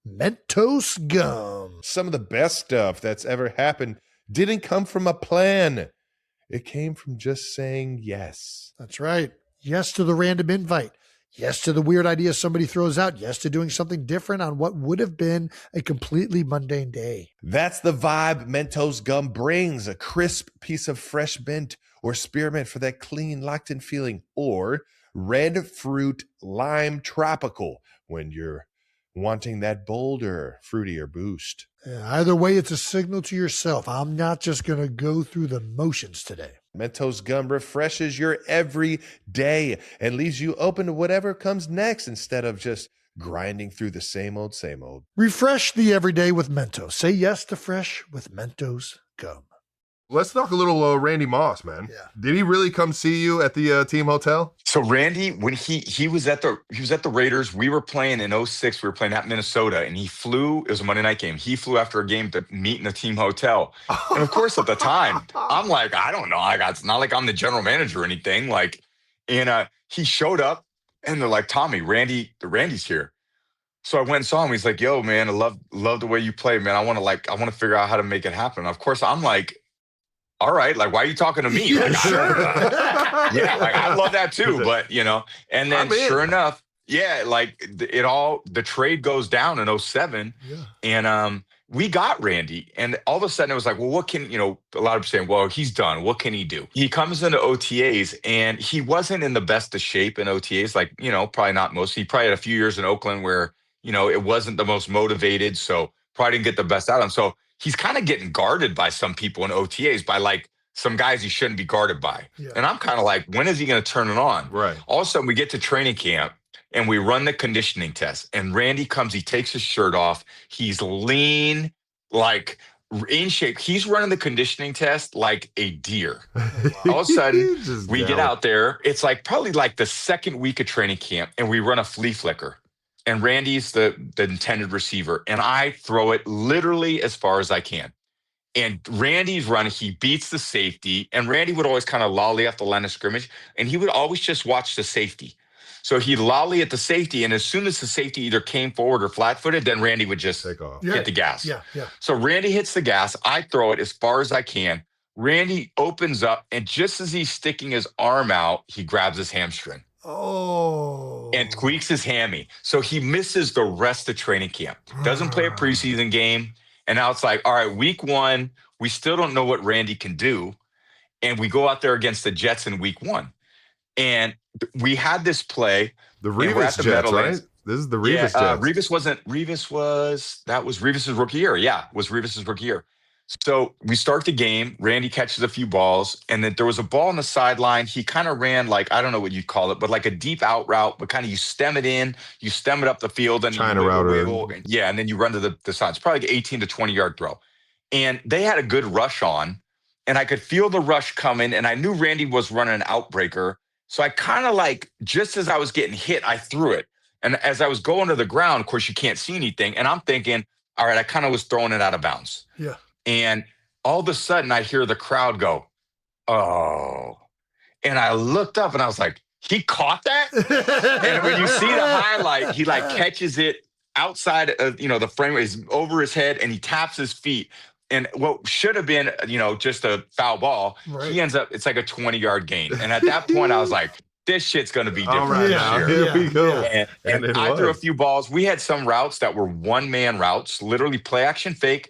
Mentos Gum. Some of the best stuff that's ever happened didn't come from a plan. It came from just saying yes. That's right. Yes to the random invite. Yes to the weird idea somebody throws out. Yes to doing something different on what would have been a completely mundane day. That's the vibe Mentos Gum brings. A crisp piece of fresh mint or spearmint for that clean, locked-in feeling. Or red fruit lime tropical when you're wanting that bolder, fruitier boost. Either way, it's a signal to yourself. I'm not just going to go through the motions today. Mentos Gum refreshes your every day and leaves you open to whatever comes next instead of just grinding through the same old, same old. Refresh the everyday with Mentos. Say yes to fresh with Mentos Gum. Let's talk a little Randy Moss, man. Yeah. Did he really come see you at the team hotel? So Randy, when he was at the Raiders, we were playing in 06. We were playing at Minnesota, and he flew. It was a Monday night game. He flew after a game to meet in the team hotel. And of course, at the time, I'm like, I don't know. It's not like I'm the general manager or anything. And he showed up, and they're like, Tommy, Randy's here. So I went and saw him. He's like, Yo, man, I love the way you play, man. I want to figure out how to make it happen. And of course, I'm like, all right, like, why are you talking to me? Yeah, like, sure. I love that too. But, and then sure enough, the trade goes down in 07. Yeah. And we got Randy, and all of a sudden it was like, well, what can, a lot of people saying, well, he's done. What can he do? He comes into OTAs, and he wasn't in the best of shape in OTAs, like, probably not most. He probably had a few years in Oakland where, it wasn't the most motivated, so probably didn't get the best out of him. So he's kind of getting guarded by some people in OTAs, by like some guys he shouldn't be guarded by. Yeah. And I'm kind of like, when is he going to turn it on? Right. All of a sudden we get to training camp, and we run the conditioning test, and Randy comes, he takes his shirt off. He's lean, like in shape. He's running the conditioning test like a deer. All of a sudden we get out there. It's like probably like the second week of training camp, and we run a flea flicker, and Randy's the intended receiver, and I throw it literally as far as I can. And Randy's running, he beats the safety, and Randy would always kind of lolly off the line of scrimmage, and he would always just watch the safety. So he'd lolly at the safety, and as soon as the safety either came forward or flat-footed, then Randy would just take off. Hit the gas. Yeah. So Randy hits the gas. I throw it as far as I can. Randy opens up, and just as he's sticking his arm out, he grabs his hamstring. Oh. And tweaks his hammy. So he misses the rest of training camp. Doesn't play a preseason game. And now it's like, all right, week 1, we still don't know what Randy can do. And we go out there against the Jets in week 1. And we had this play. The Revis Jets, right? This is the Revis Jets. That was Revis's rookie year. Yeah, it was Revis's rookie year. So we start the game. Randy catches a few balls, and then there was a ball on the sideline. He kind of ran like, I don't know what you'd call it, but like a deep out route, but kind of you stem it in, you stem it up the field, and China router. Yeah, and then you run to the side. It's probably like an 18 to 20 yard throw. And they had a good rush on, and I could feel the rush coming, and I knew Randy was running an outbreaker. So I kind of like, just as I was getting hit, I threw it. And as I was going to the ground, of course, you can't see anything. And I'm thinking, all right, I kind of was throwing it out of bounds. Yeah. And all of a sudden I hear the crowd go, oh. And I looked up and I was like, he caught that? And when you see the highlight, he like catches it outside of, the frame, is over his head, and he taps his feet. And what should have been, just a foul ball, right. He ends up, it's like a 20-yard gain. And at that point, I was like, this shit's going to be different this year. Here we go. And I threw a few balls. We had some routes that were one-man routes, literally play action fake,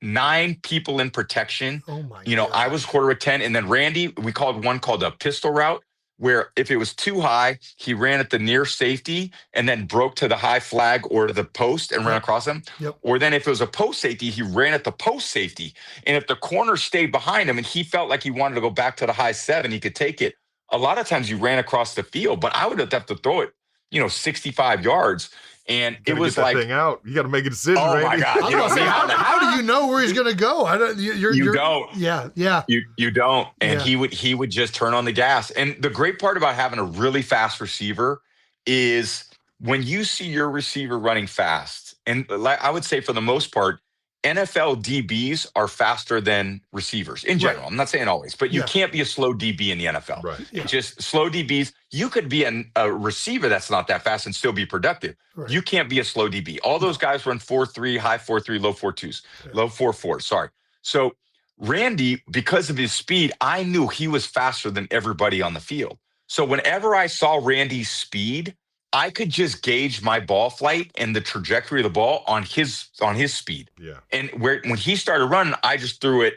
9 people in protection. Oh my God. I was quarterback 10. And then Randy, we called one called a pistol route, where if it was too high, he ran at the near safety and then broke to the high flag or the post and ran across him. Yep. Or then if it was a post safety, he ran at the post safety. And if the corner stayed behind him and he felt like he wanted to go back to the high 7, he could take it. A lot of times you ran across the field, but I would have to throw it, 65 yards. And it was like, thing out. You got to make a decision. Oh Randy. my God! How do you know where he's going to go? You don't. Yeah. You don't. And Yeah. he would just turn on the gas. And the great part about having a really fast receiver is when you see your receiver running fast, and like I would say for the most part, NFL DBs are faster than receivers in general. Right. I'm not saying always, but you can't be a slow DB in the NFL. Right. Yeah. Just slow DBs. You could be a receiver that's not that fast and still be productive. Right. You can't be a slow DB. All those guys run 4.3, high 4.3, low 4.2s, low 4.4. Sorry. So Randy, because of his speed, I knew he was faster than everybody on the field. So whenever I saw Randy's speed, I could just gauge my ball flight and the trajectory of the ball on his speed. Yeah. And when he started running, I just threw it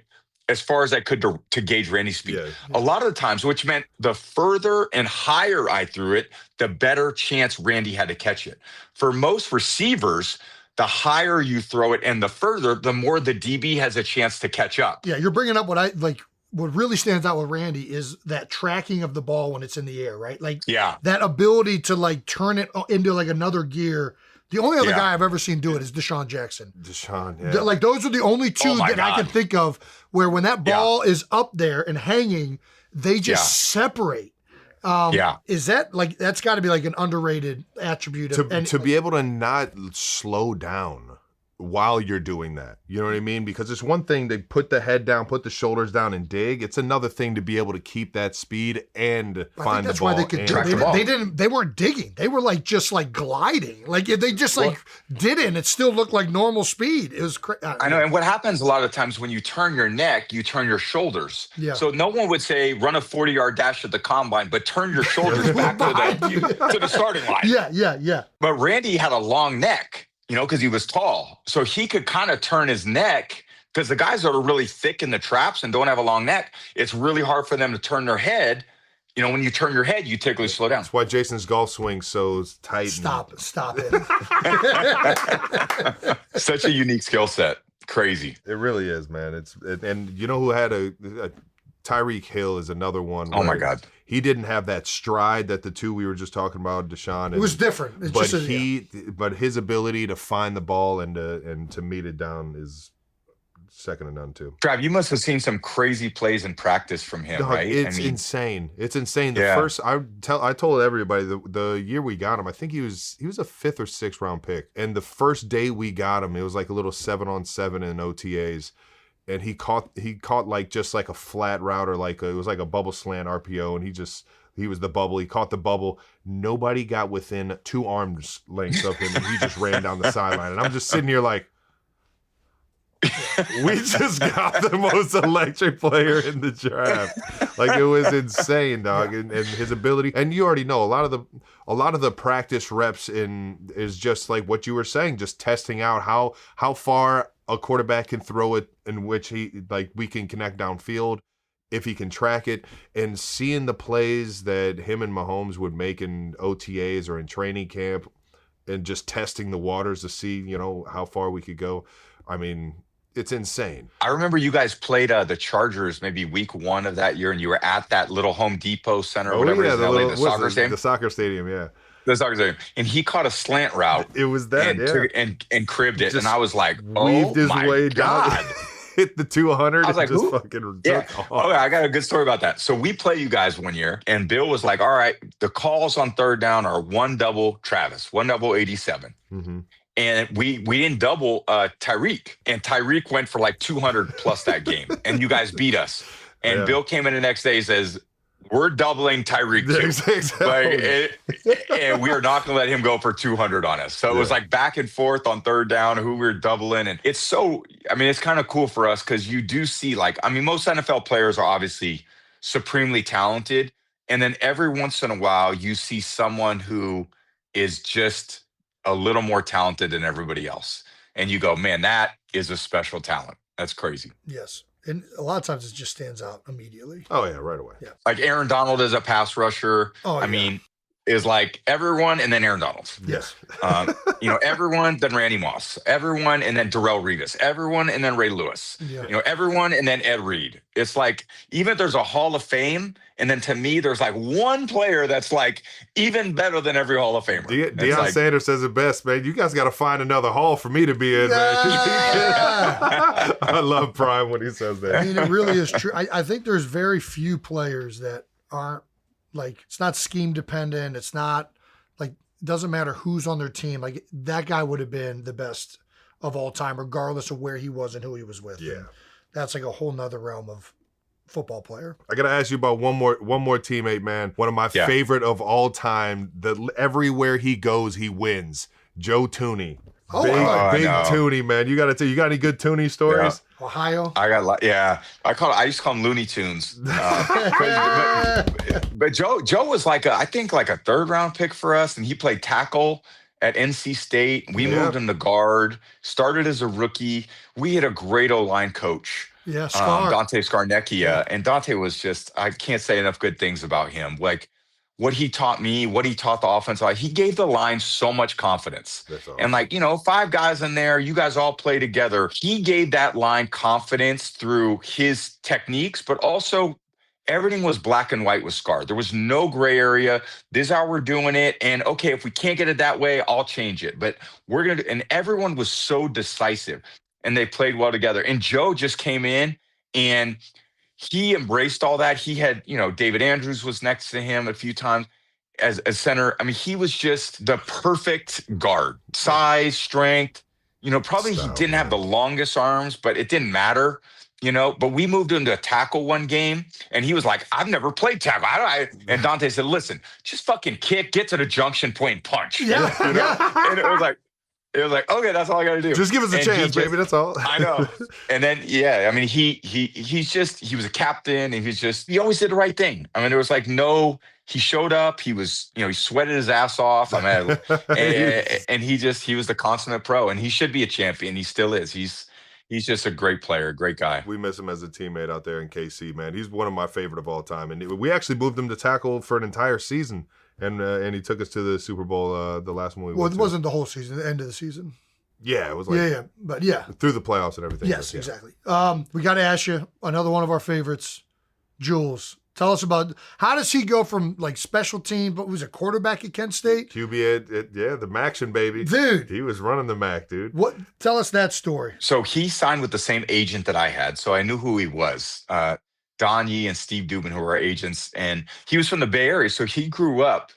as far as I could to gauge Randy's speed. Yeah. A lot of the times, which meant the further and higher I threw it, the better chance Randy had to catch it. For most receivers, the higher you throw it and the further, the more the DB has a chance to catch up. Yeah, you're bringing up what I like. What really stands out with Randy is that tracking of the ball when it's in the air, right? Like that ability to like turn it into like another gear. The only other guy I've ever seen do it is Deshaun Jackson. Like those are the only two that I can think of where when that ball is up there and hanging, they just separate. Is that like, that's got to be like an underrated attribute. To be able to not slow down while you're doing that. You know what I mean? Because it's one thing to put the head down, put the shoulders down and dig. It's another thing to be able to keep that speed and find the ball. That's why they could do. They weren't digging. They were like just like gliding. Like if they just did it and it still looked like normal speed. It was I know. And what happens a lot of times when you turn your neck, you turn your shoulders. Yeah. So no one would say run a 40-yard dash at the combine, but turn your shoulders back to the starting line. Yeah. But Randy had a long neck. because he was tall. So he could kind of turn his neck, because the guys that are really thick in the traps and don't have a long neck, it's really hard for them to turn their head. When you turn your head, you typically slow down. That's why Jason's golf swing's so tight. Stop it. Such a unique skill set. Crazy. It really is, man. And you know who had a Tyreek Hill is another one. Oh my God. He didn't have that stride that the two we were just talking about, Deshaun. It was different. But his ability to find the ball and to meet it down is second to none too. Trav, you must have seen some crazy plays in practice from him, right? It's insane. It's insane. First, I told everybody the year we got him, I think he was a 5th or 6th round pick. And the first day we got him, it was like a little 7-on-7 in OTAs. And he caught like just like a flat route, or it was like a bubble slant RPO, and he was the bubble. He caught the bubble. Nobody got within 2 arms lengths of him, and he just ran down the sideline. And I'm just sitting here like, we just got the most electric player in the draft. Like, it was insane, dog. And his ability, and you already know a lot of the practice reps is just like what you were saying, just testing out how far a quarterback can throw it, in which we can connect downfield, if he can track it, and seeing the plays that him and Mahomes would make in OTAs or in training camp, and just testing the waters to see, how far we could go. I mean, it's insane. I remember you guys played the Chargers maybe week 1 of that year, and you were at that little Home Depot Center, or whatever it is in LA, the soccer stadium. The soccer stadium, yeah. The soccer stadium. And he caught a slant route. It was that, and cribbed it. Just and I was like, oh weaved his my way God. down, hit the 200, I was like, and just who? fucking Yeah. took Okay, off. I got a good story about that. So we play you guys one year, and Bill was like, all right, the calls on third down are 1 double Travis, 1 double 87. Mm-hmm. And we didn't double Tyreek. And Tyreek went for like 200 plus that game. And you guys beat us. And Bill came in the next day and says, we're doubling Tyreek too. Exactly. And we are not going to let him go for 200 on us. So it was like back and forth on third down, who we were doubling. And it's it's kind of cool for us, because you do see most NFL players are obviously supremely talented. And then every once in a while, you see someone who is just a little more talented than everybody else. And you go, man, that is a special talent. That's crazy. Yes. And a lot of times it just stands out immediately. Oh, yeah, right away. Yeah. Like Aaron Donald is a pass rusher. Oh, Is like everyone and then Aaron Donald. Yes. Everyone, then Randy Moss. Everyone, and then Darrelle Revis. Everyone, and then Ray Lewis. Yeah. Everyone, and then Ed Reed. It's like, even if there's a Hall of Fame, and then to me, there's like one player that's like even better than every Hall of Famer. Deion Sanders says it best, man. You guys got to find another hall for me to be in, man. I love Prime when he says that. I mean, it really is true. I think there's very few players that aren't, like, it's not scheme dependent. It's not like, it doesn't matter who's on their team. Like, that guy would have been the best of all time, regardless of where he was and who he was with. Yeah. And that's like a whole nother realm of football player. I got to ask you about one more teammate, man. One of my favorite of all time. Everywhere he goes, he wins. Joe Thuney. Oh, big Thuney, man. You got any good Thuney stories? Yeah. Ohio. I used to call him Looney Tunes. But Joe was I think a 3rd round pick for us, and he played tackle at NC State. We moved him to guard, started as a rookie. We had a great O-line coach. Yeah, Dante Scarnecchia. And Dante was just, I can't say enough good things about him. Like, what he taught me, what he taught the offense, he gave the line so much confidence. Awesome. And 5 guys in there, you guys all play together. He gave that line confidence through his techniques, but also everything was black and white with Scar. There was no gray area. This is how we're doing it. And okay, if we can't get it that way, I'll change it. But we're going to, and everyone was so decisive, and they played well together. And Joe just came in and he embraced all that. He had, David Andrews was next to him a few times as center. I mean, he was just the perfect guard, size, strength, probably he didn't have the longest arms, but it didn't matter, but we moved him to tackle one game and he was like, I've never played tackle. And Dante said, listen, just fucking kick, get to the junction point and punch. Yeah. And it was like, okay, that's all I got to do. Just give us a chance, baby. That's all. I know. And then, he was a captain, and he always did the right thing. I mean, there was no he showed up. He was, he sweated his ass off. I mean, and he was the consummate pro, and he should be a champion. He still is. He's just a great player, great guy. We miss him as a teammate out there in KC, man. He's one of my favorite of all time, and we actually moved him to tackle for an entire season, and he took us to the Super Bowl, the last one we went to. Well, it wasn't the whole season, the end of the season. Yeah, it was like but yeah, through the playoffs and everything. Yes, exactly. We got to ask you another one of our favorites, Jules. Tell us about how does he go from like special team, but was a quarterback at Kent State? QB the Maction baby, dude. He was running the Mac, dude. What? Tell us that story. So he signed with the same agent that I had, so I knew who he was. Don Yee and Steve Dubin, who were our agents, and he was from the Bay Area, so he grew up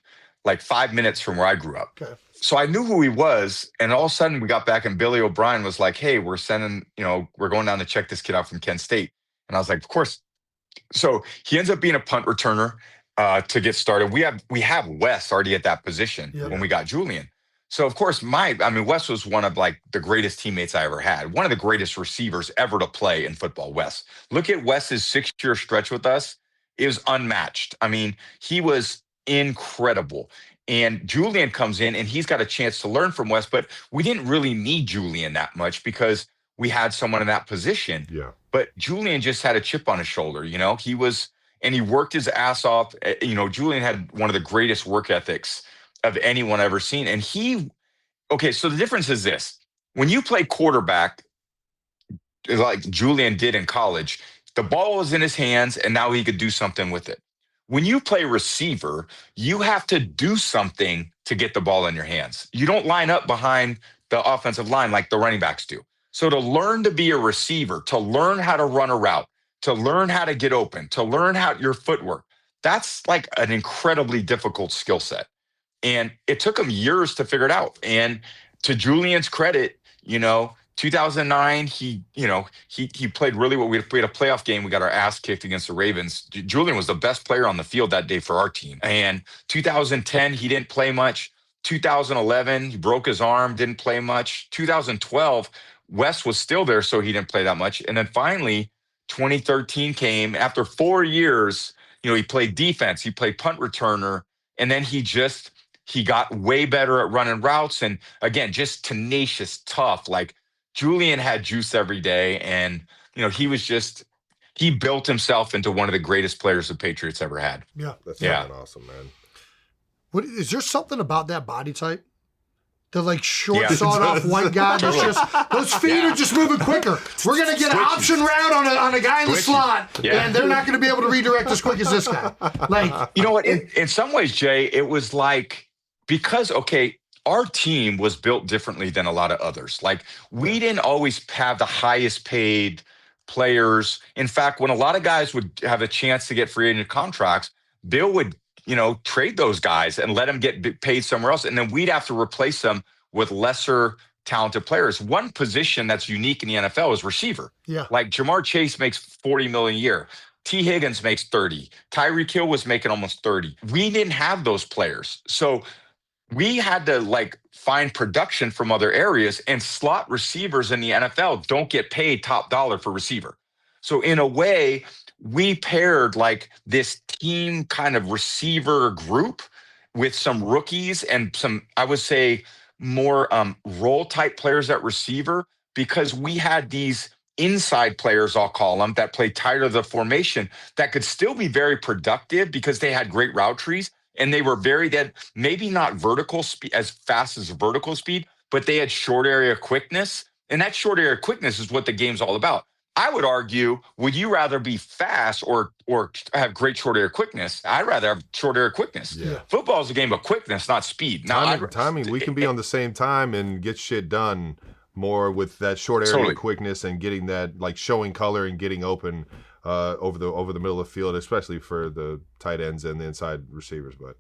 like 5 minutes from where I grew up. Okay. So I knew who he was, and all of a sudden we got back, and Billy O'Brien was like, "Hey, we're sending, we're going down to check this kid out from Kent State." And I was like, "Of course." So he ends up being a punt returner to get started. We have Wes already at that position when we got Julian. So of course, Wes was one of like the greatest teammates I ever had, one of the greatest receivers ever to play in football. Wes, look at Wes's 6-year stretch with us; it was unmatched. I mean, he was incredible. And Julian comes in, and he's got a chance to learn from Wes, but we didn't really need Julian that much because we had someone in that position. Yeah. But Julian just had a chip on his shoulder, he worked his ass off. Julian had one of the greatest work ethics of anyone I've ever seen. And so the difference is this: when you play quarterback, like Julian did in college, the ball was in his hands and now he could do something with it. When you play receiver, you have to do something to get the ball in your hands. You don't line up behind the offensive line like the running backs do. So to learn to be a receiver, to learn how to run a route, to learn how to get open, to learn how your footwork, that's like an incredibly difficult skill set. And it took him years to figure it out. And to Julian's credit, 2009, he played really well. We had a playoff game. We got our ass kicked against the Ravens. Julian was the best player on the field that day for our team. And 2010, he didn't play much. 2011, he broke his arm, didn't play much. 2012, Wes was still there, so he didn't play that much. And then finally, 2013 came. After 4 years, he played defense, he played punt returner, and then he got way better at running routes. And again, just tenacious, tough. Like Julian had juice every day, and he built himself into one of the greatest players the Patriots ever had. Yeah, that's awesome, man. What is there something about that body type? The like short, sawed-off white guy. Those feet are just moving quicker. We're gonna get an option route on a guy in the slot, and they're not gonna be able to redirect as quick as this guy. Like, you know what? In some ways, Jay, it was like because our team was built differently than a lot of others. Like we didn't always have the highest paid players. In fact, when a lot of guys would have a chance to get free agent contracts, Bill would trade those guys and let them get paid somewhere else. And then we'd have to replace them with lesser talented players. One position that's unique in the NFL is receiver. Yeah. Like Jamar Chase makes $40 million a year. T. Higgins makes 30. Tyreek Hill was making almost 30. We didn't have those players. So we had to find production from other areas, and slot receivers in the NFL don't get paid top dollar for receiver. So in a way, we paired this team kind of receiver group with some rookies and some, I would say, more role type players at receiver, because we had these inside players, I'll call them, that play tighter the formation that could still be very productive because they had great route trees and they were maybe not vertical speed as fast as vertical speed, but they had short area quickness. And that short area quickness is what the game's all about. I would argue, would you rather be fast or have great short area quickness? I'd rather have short area quickness. Yeah. Football is a game of quickness, not speed. Timing. We can be on the same time and get shit done more with that short area quickness and getting that showing color and getting open over the middle of the field, especially for the tight ends and the inside receivers. But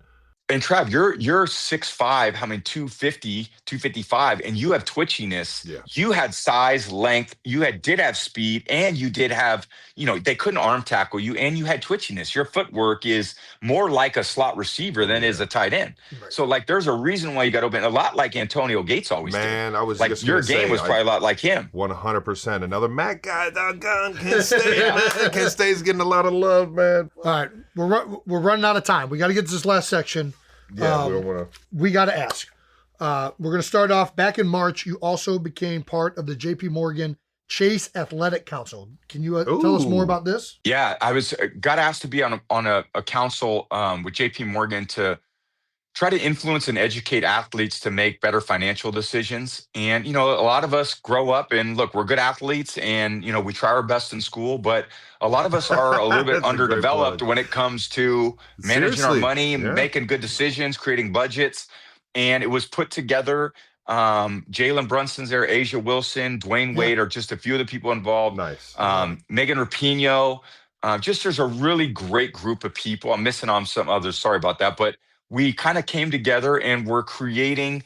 And Trav, you're 6'5", 250, 255, and you have twitchiness. Yeah. You had size, length, you did have speed, and you did have, they couldn't arm tackle you, and you had twitchiness. Your footwork is more like a slot receiver than is a tight end. Right. So there's a reason why you got open, a lot like Antonio Gates always did. Man, I was just your gonna game say, was probably a lot like him. 100%. Another Mac guy, doggone Kent State. Kent State's getting a lot of love, man. All right. we're running out of time. We got to get to this last section. Yeah, we don't want to. We got to ask. We're going to start off back in March. You also became part of the J.P. Morgan Chase Athletic Council. Can you tell us more about this? Yeah, I got asked to be on a council with J.P. Morgan to try to influence and educate athletes to make better financial decisions. And, a lot of us grow up and look, we're good athletes and, we try our best in school, but a lot of us are a little bit underdeveloped when it comes to managing our money, making good decisions, creating budgets. And it was put together. Jalen Brunson's there, Asia Wilson, Dwayne Wade are just a few of the people involved. Nice. Megan Rapinoe. There's a really great group of people. I'm missing on some others. Sorry about that. But we kind of came together and we're creating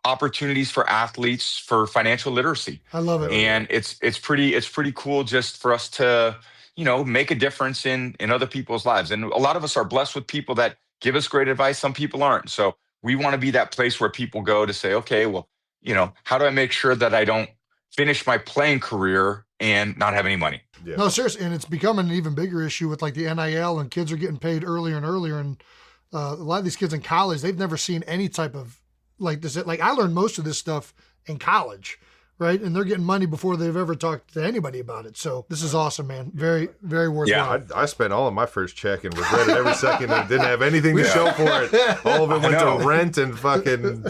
opportunities for athletes for financial literacy. I love it. And it's pretty cool just for us to, make a difference in other people's lives. And a lot of us are blessed with people that give us great advice. Some people aren't. So we want to be that place where people go to say, okay, well, how do I make sure that I don't finish my playing career and not have any money? Yeah. No, seriously. And it's becoming an even bigger issue with like the NIL, and kids are getting paid earlier and earlier. And a lot of these kids in college, they've never seen any type of like this. Like I learned most of this stuff in college, right? And they're getting money before they've ever talked to anybody about it. So this is awesome, man. Very, very worthwhile. Yeah, I spent all of my first check and regretted every second and didn't have anything to show for it. All of it went to rent and fucking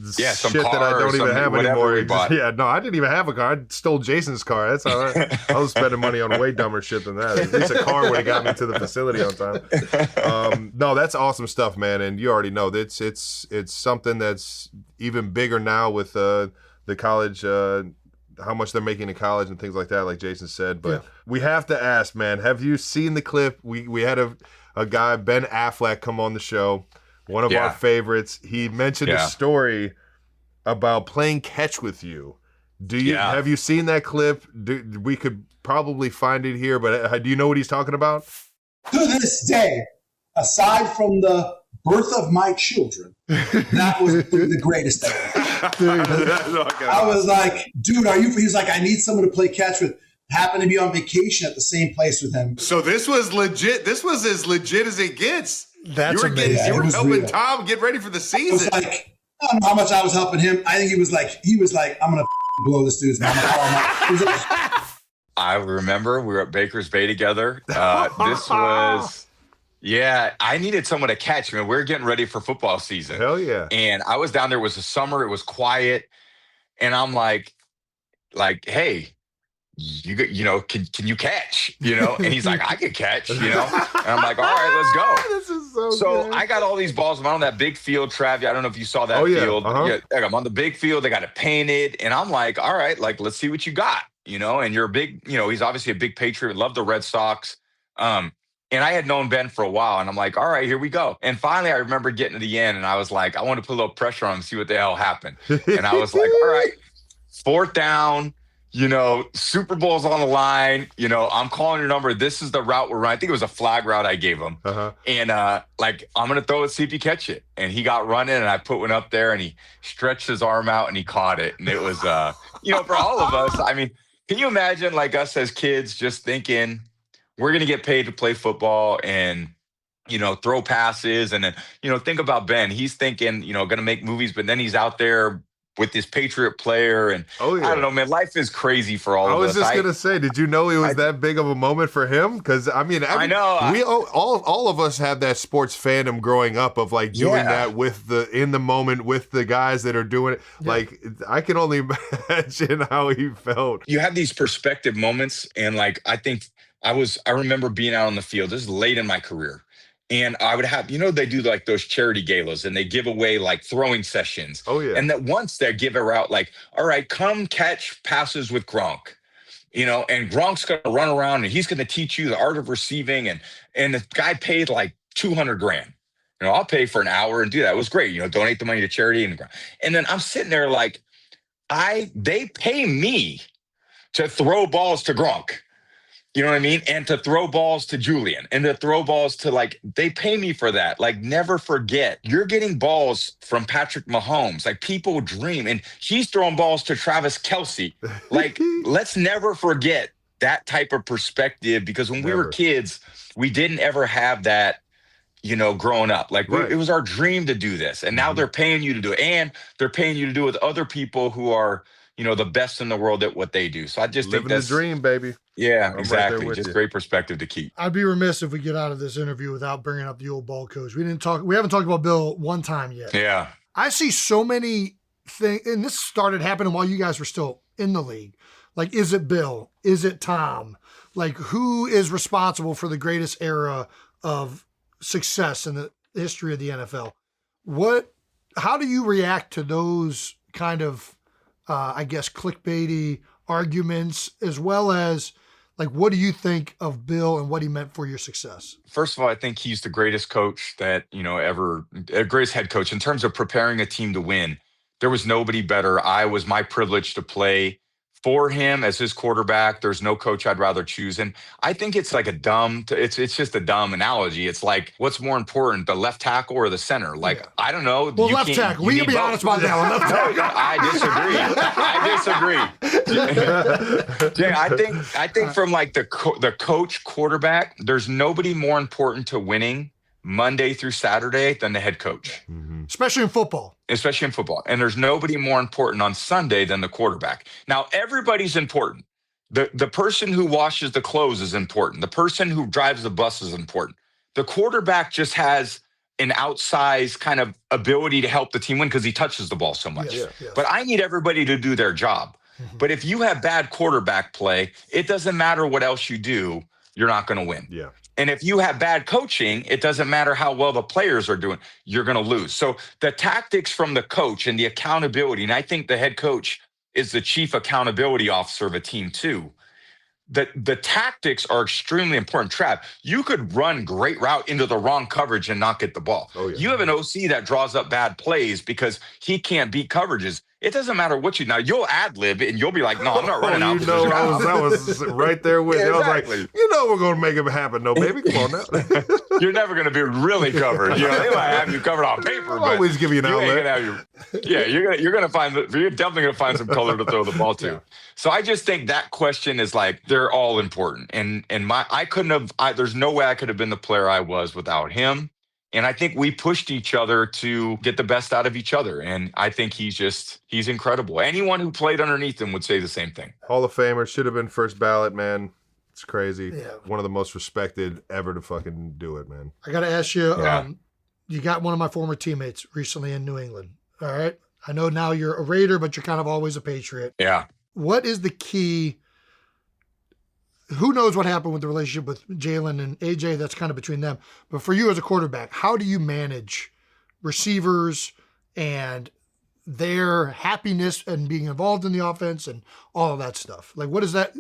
some shit that I don't even have anymore. I didn't even have a car. I stole Jason's car. That's all right. I was spending money on way dumber shit than that. At least a car would have got me to the facility on time. No, that's awesome stuff, man. And you already know it's something that's even bigger now with the college, how much they're making in college and things like that, like Jason said. But we have to ask, man, have you seen the clip? We had a guy, Ben Affleck, come on the show, one of our favorites. He mentioned a story about playing catch with you. Have you seen that clip? We could probably find it here, but do you know what he's talking about? To this day, aside from the birth of my children, that was the greatest ever. I was like, dude, are you? He's like, I need someone to play catch with. Happened to be on vacation at the same place with him. So this was legit. This was as legit as it gets. That's amazing. You were helping Tom get ready for the season. I was like, I don't know how much I was helping him. I think he was like, I'm gonna blow this dude's mouth. I remember we were at Baker's Bay together. This was. Yeah, I needed someone to catch me. We were getting ready for football season. Hell yeah. And I was down there. It was the summer. It was quiet. And I'm like, hey, can you catch? And he's like, I can catch, And I'm like, all right, let's go. This is so So I got all these balls. I'm on that big field, Trav. I don't know if you saw that field. Yeah, I'm on the big field. They got it painted. And I'm like, all right, let's see what you got, And you're a big, he's obviously a big Patriot. Love the Red Sox. And I had known Ben for a while, and I'm like, all right, here we go. And finally, I remember getting to the end, and I was like, I want to put a little pressure on him, see what the hell happened. And I was like, all right, 4th down, Super Bowl's on the line. I'm calling your number. This is the route we're running. I think it was a flag route I gave him. And I'm going to throw it, see if you catch it. And he got running, and I put one up there, and he stretched his arm out, and he caught it. And it was, for all of us, I mean, can you imagine like us as kids just thinking, we're going to get paid to play football and, throw passes. And then, think about Ben. He's thinking, going to make movies, but then he's out there with this Patriot player. And I don't know, man, life is crazy for all of us. I was just going to say, did you know it was that big of a moment for him? Because, I mean, I know. We all of us have that sports fandom growing up of like doing that in the moment with the guys that are doing it. Yeah. Like, I can only imagine how he felt. You have these perspective moments. And I remember being out on the field. This is late in my career. And I would have, they do like those charity galas and they give away like throwing sessions. Oh, yeah. And that once they give out like, all right, come catch passes with Gronk, and Gronk's going to run around and he's going to teach you the art of receiving. And the guy paid like $200,000. I'll pay for an hour and do that. It was great. Donate the money to charity. And then I'm sitting there like, they pay me to throw balls to Gronk. You know what I mean? And to throw balls to Julian and to throw balls to they pay me for that. Never forget, you're getting balls from Patrick Mahomes. People dream. And he's throwing balls to Travis Kelce. Let's never forget that type of perspective, because when we were Never. kids, we didn't ever have that, growing up. Like Right. it was our dream to do this. And now they're paying you to do it. And they're paying you to do it with other people who are, the best in the world at what they do. So I just Living think that's the dream, baby. Yeah, I'm right exactly. there with Just you. great perspective to keep. I'd be remiss if we get out of this interview without bringing up the old ball coach. We haven't talked about Bill one time yet. Yeah. I see so many things, and this started happening while you guys were still in the league. Like, is it Bill? Is it Tom? Like, who is responsible for the greatest era of success in the history of the NFL? How do you react to those kind of, clickbaity arguments, as well as, like, what do you think of Bill and what he meant for your success? First of all, I think he's the greatest coach that, ever, greatest head coach in terms of preparing a team to win. There was nobody better. My privilege to play for him as his quarterback. There's no coach I'd rather choose. And I think it's like it's just a dumb analogy. It's like, what's more important, the left tackle or the center? Like, I don't know. Well, left tackle. We can be honest about that one. Left tackle. I disagree. Jay, I think from like the coach quarterback, there's nobody more important to winning Monday through Saturday than the head coach. Especially in football. And there's nobody more important on Sunday than the quarterback. Now, everybody's important. The person who washes the clothes is important. The person who drives the bus is important. The quarterback just has an outsized kind of ability to help the team win because he touches the ball so much. Yes. But I need everybody to do their job. But if you have bad quarterback play, it doesn't matter what else you do, you're not going to win. Yeah. And if you have bad coaching, it doesn't matter how well the players are doing, you're going to lose. So the tactics from the coach and the accountability, and I think the head coach is the chief accountability officer of a team too. The tactics are extremely important. Trav, you could run great route into the wrong coverage and not get the ball. Oh, yeah. You have an OC that draws up bad plays because he can't beat coverages. It doesn't matter what now you'll ad lib and you'll be like, no, I'm not running out. I was right there with you. Exactly. I was like, we're going to make it happen. No, baby, come on now. You're never going to be really covered. They might have you covered on paper, but always give you an outlet. You're definitely going to find some color to throw the ball to. Yeah. So I just think that question is like, they're all important. And there's no way I could have been the player I was without him. And I think we pushed each other to get the best out of each other. And I think he's incredible. Anyone who played underneath him would say the same thing. Hall of Famer, should have been first ballot, man. It's crazy. Yeah. One of the most respected ever to fucking do it, man. I got to ask you, you got one of my former teammates recently in New England. All right. I know now you're a Raider, but you're kind of always a Patriot. Yeah. What is the key? Who knows what happened with the relationship with Jalen and AJ? That's kind of between them. But for you as a quarterback, how do you manage receivers and their happiness and being involved in the offense and all of that stuff? Like, what is that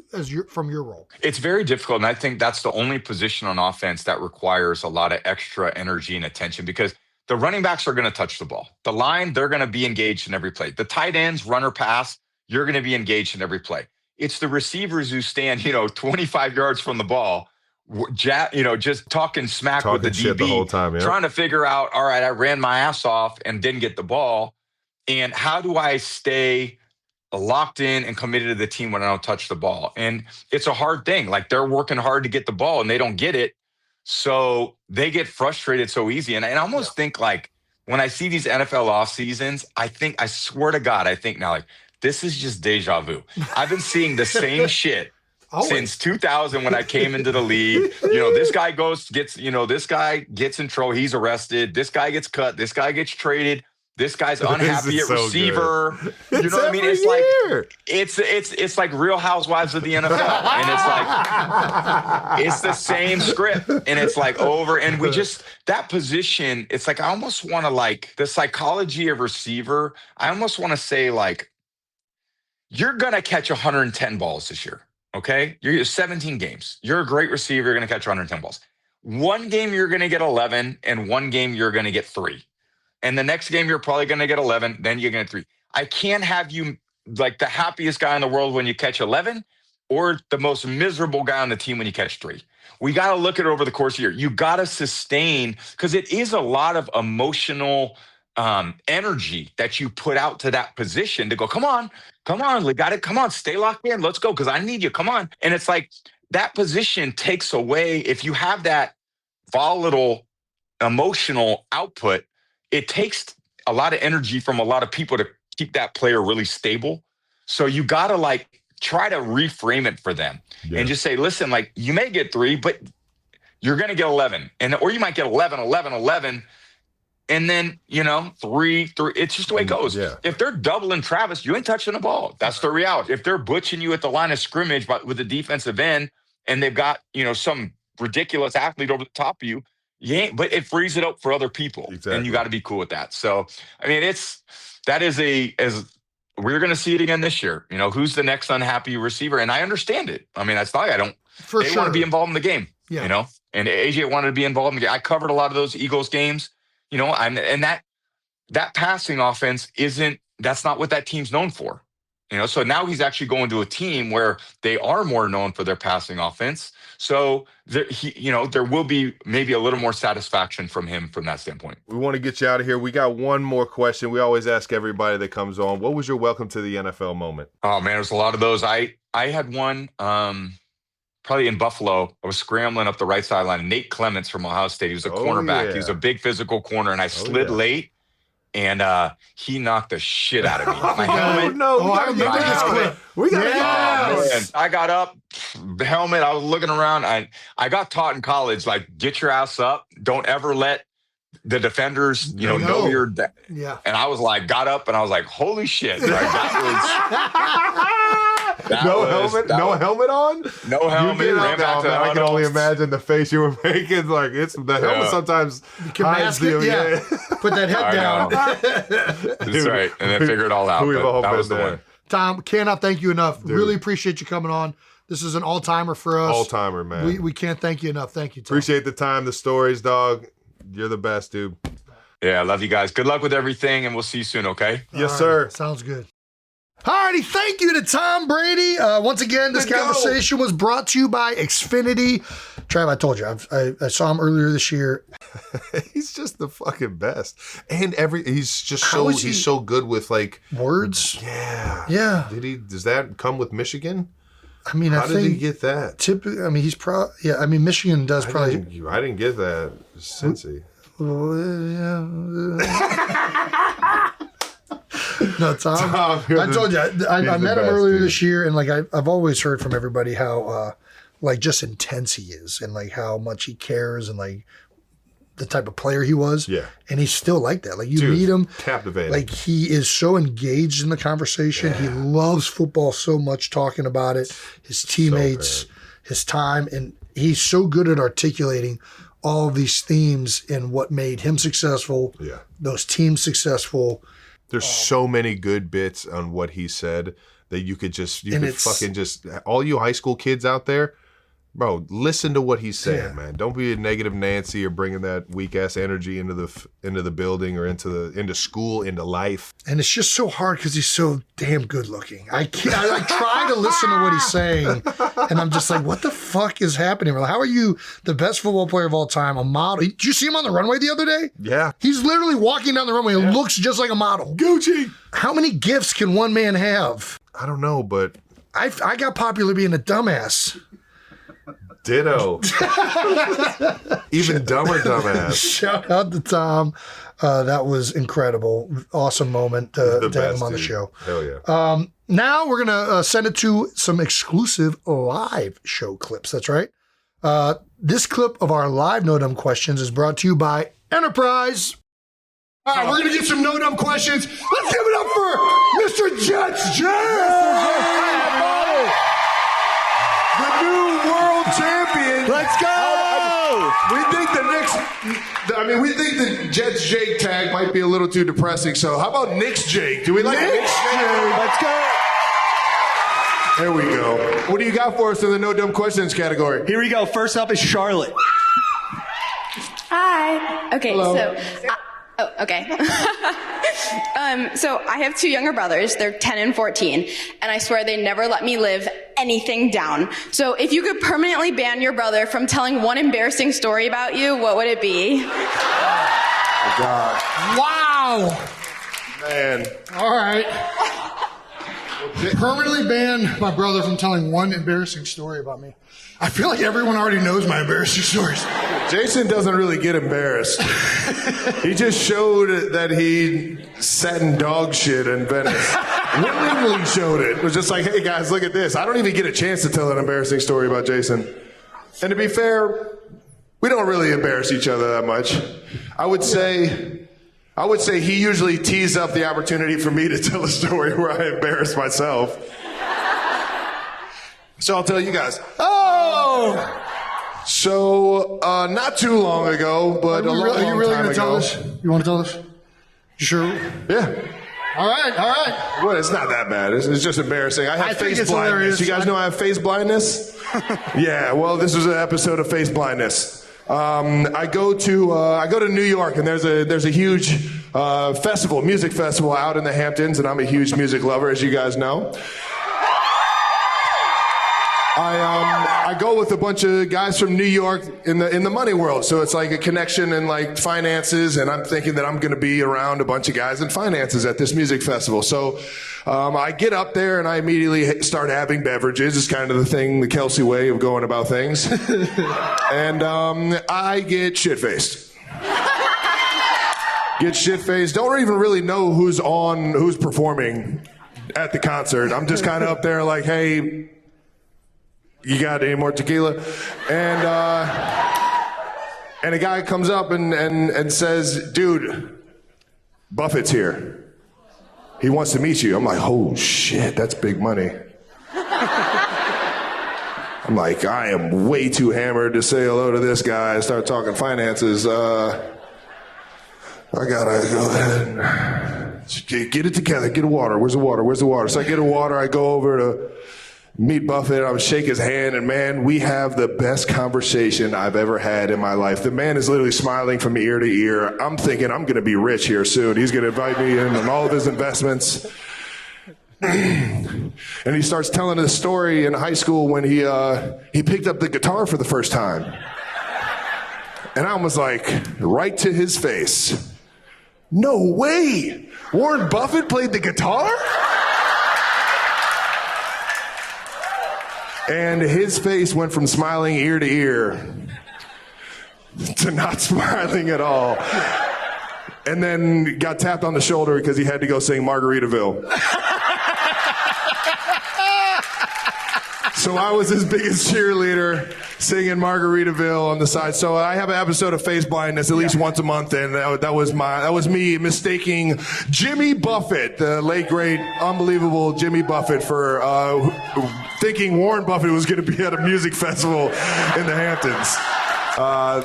from your role? It's very difficult. And I think that's the only position on offense that requires a lot of extra energy and attention because the running backs are going to touch the ball. The line, they're going to be engaged in every play. The tight ends, run or pass, you're going to be engaged in every play. It's the receivers who stand, 25 yards from the ball, just talking smack with the DB the whole time, trying to figure out, all right, I ran my ass off and didn't get the ball. And how do I stay locked in and committed to the team when I don't touch the ball? And it's a hard thing. Like they're working hard to get the ball and they don't get it. So they get frustrated so easy. And I almost think like when I see these NFL off seasons, I swear to God, I think now like, this is just deja vu. I've been seeing the same shit since 2000 when I came into the league. This guy this guy gets in trouble. He's arrested. This guy gets cut. This guy gets traded. This guy's unhappy at receiver. You know what I mean? It's like it's like Real Housewives of the NFL, and it's like it's the same script, and it's like over. And we just that position. It's like I almost want to like the psychology of receiver. I almost want to say like. You're going to catch 110 balls this year, okay? You're 17 games. You're a great receiver. You're going to catch 110 balls. One game, you're going to get 11, and one game, you're going to get 3. And the next game, you're probably going to get 11, then you're going to get 3. I can't have you like the happiest guy in the world when you catch 11 or the most miserable guy on the team when you catch 3. We got to look at it over the course of the year. You got to sustain because it is a lot of emotional energy that you put out to that position to go, come on, we got it. Come on, stay locked in. Let's go. Cause I need you. Come on. And it's like that position takes away, if you have that volatile emotional output, it takes a lot of energy from a lot of people to keep that player really stable. So you got to like try to reframe it for them and just say, listen, like you may get 3, but you're going to get 11 or you might get 11. And then, 3. It's just the way it goes. Yeah. If they're doubling Travis, you ain't touching the ball. That's the reality. If they're butching you at the line of scrimmage with the defensive end and they've got, some ridiculous athlete over the top of you, but it frees it up for other people. Exactly. And you got to be cool with that. So, I mean, we're going to see it again this year. Who's the next unhappy receiver? And I understand it. I mean, that's not, they want to be involved in the game, and AJ wanted to be involved in the game. I covered a lot of those Eagles games. And that passing offense that's not what that team's known for. So now he's actually going to a team where they are more known for their passing offense. So there will be maybe a little more satisfaction from him from that standpoint. We want to get you out of here. We got one more question. We always ask everybody that comes on, what was your welcome to the NFL moment? Oh man, there's a lot of those. I had one, probably in Buffalo. I was scrambling up the right sideline. Nate Clements from Ohio State. He was a cornerback. Yeah. He was a big physical corner, and I slid late, and he knocked the shit out of me. My helmet. I remember this clip. We got I got up, the helmet. I was looking around. I got taught in college, like, get your ass up. Don't ever let the defenders, know you're. Yeah. And I was like, got up, and I was like, holy shit! Like, that was. No helmet on? No helmet. Ran back to I can only imagine the face you were making. Like, it's the helmet sometimes hides the put that head down. That's right. And then figure it all out. That was the one. Tom, cannot thank you enough. Dude. Really appreciate you coming on. This is an all-timer for us. All-timer, man. We can't thank you enough. Thank you, Tom. Appreciate the time, the stories, dog. You're the best, dude. Yeah, I love you guys. Good luck with everything, and we'll see you soon, okay? Yes, sir. Sounds good. Alrighty, thank you to Tom Brady. Once again, this conversation was brought to you by Xfinity. Trav, I told you, I saw him earlier this year. He's just the fucking best, and he's just he's so good with like words. Yeah. Does that come with Michigan? I mean, how did he get that? Typically, I mean, he's probably I mean, Michigan does probably. I didn't get that. Cincy. No, Tom I told you, I met him earlier this year, and like I've always heard from everybody how like just intense he is, and like how much he cares, and like the type of player he was. Yeah, and he's still like that. Like you meet him, captivating. Like he is so engaged in the conversation. Yeah. He loves football so much, talking about it, his teammates, his time, and he's so good at articulating all of these themes and what made him successful. Yeah, those teams successful. There's so many good bits on what he said that you could fucking just, all you high school kids out there, bro, listen to what he's saying, man. Don't be a negative Nancy or bringing that weak ass energy into the building or into school, into life. And it's just so hard because he's so damn good looking. I try to listen to what he's saying, and I'm just like, what the fuck is happening? Like, how are you the best football player of all time, a model? Did you see him on the runway the other day? Yeah. He's literally walking down the runway and looks just like a model. Gucci. How many gifts can one man have? I don't know, but I got popular being a dumbass. Ditto. Even dumber dumbass. Shout out to Tom. That was incredible. Awesome moment to have him on the show. Hell yeah. Now we're going to send it to some exclusive live show clips. That's right. This clip of our live No Dumb Questions is brought to you by Enterprise. All right, we're going to get some No Dumb Questions. Let's give it up for Mr. Jets Jets. The new world champion. Let's go! We think the Jets Jake tag might be a little too depressing. So how about Knicks Jake? Do we like Knicks Jake? Let's go. There we go. What do you got for us in the No Dumb Questions category? Here we go. First up is Charlotte. Hi. Okay, hello. Okay. So I have 2 younger brothers. They're 10 and 14, and I swear they never let me live anything down. So if you could permanently ban your brother from telling one embarrassing story about you, what would it be? Oh, God. Wow. Wow. Man. All right. Permanently banned my brother from telling one embarrassing story about me. I feel like everyone already knows my embarrassing stories. Jason doesn't really get embarrassed. He just showed that he sat in dog shit in Venice. Willingly showed it. It was just like, hey guys, look at this. I don't even get a chance to tell an embarrassing story about Jason. And to be fair, we don't really embarrass each other that much. I would say he usually tees up the opportunity for me to tell a story where I embarrass myself. So I'll tell you guys. So, not too long ago, but a long time ago. Are you really going to tell this? You want to tell this? You sure? Yeah. All right. Well, it's not that bad. It's just embarrassing. I have face blindness. Hilarious. You guys know I have face blindness? Yeah, well, this was an episode of face blindness. I go to New York, and there's a huge music festival out in the Hamptons, and I'm a huge music lover, as you guys know. I go with a bunch of guys from New York in the money world, so it's like a connection in like finances, and I'm thinking that I'm going to be around a bunch of guys in finances at this music festival. So I get up there and I immediately start having beverages. It's kind of the thing, the Kelce way of going about things, and I get shit-faced. Don't even really know who's performing at the concert. I'm just kind of up there like, hey, you got any more tequila? And a guy comes up and says, dude, Buffett's here. He wants to meet you. I'm like, oh shit, that's big money. I'm like, I am way too hammered to say hello to this guy and start talking finances. I gotta go ahead and get it together, get a water. Where's the water? So I get a water, I go over to meet Buffett, I would shake his hand, and man, we have the best conversation I've ever had in my life. The man is literally smiling from ear to ear. I'm thinking I'm going to be rich here soon. He's going to invite me in on all of his investments. And he starts telling the story in high school when he picked up the guitar for the first time. And I was like, right to his face, no way! Warren Buffett played the guitar? And his face went from smiling ear to ear to not smiling at all. And then got tapped on the shoulder because he had to go sing Margaritaville. So I was his biggest cheerleader singing Margaritaville on the side. So I have an episode of Face Blindness at least once a month, and that was me mistaking Jimmy Buffett, the late great, unbelievable Jimmy Buffett, for thinking Warren Buffett was going to be at a music festival in the Hamptons.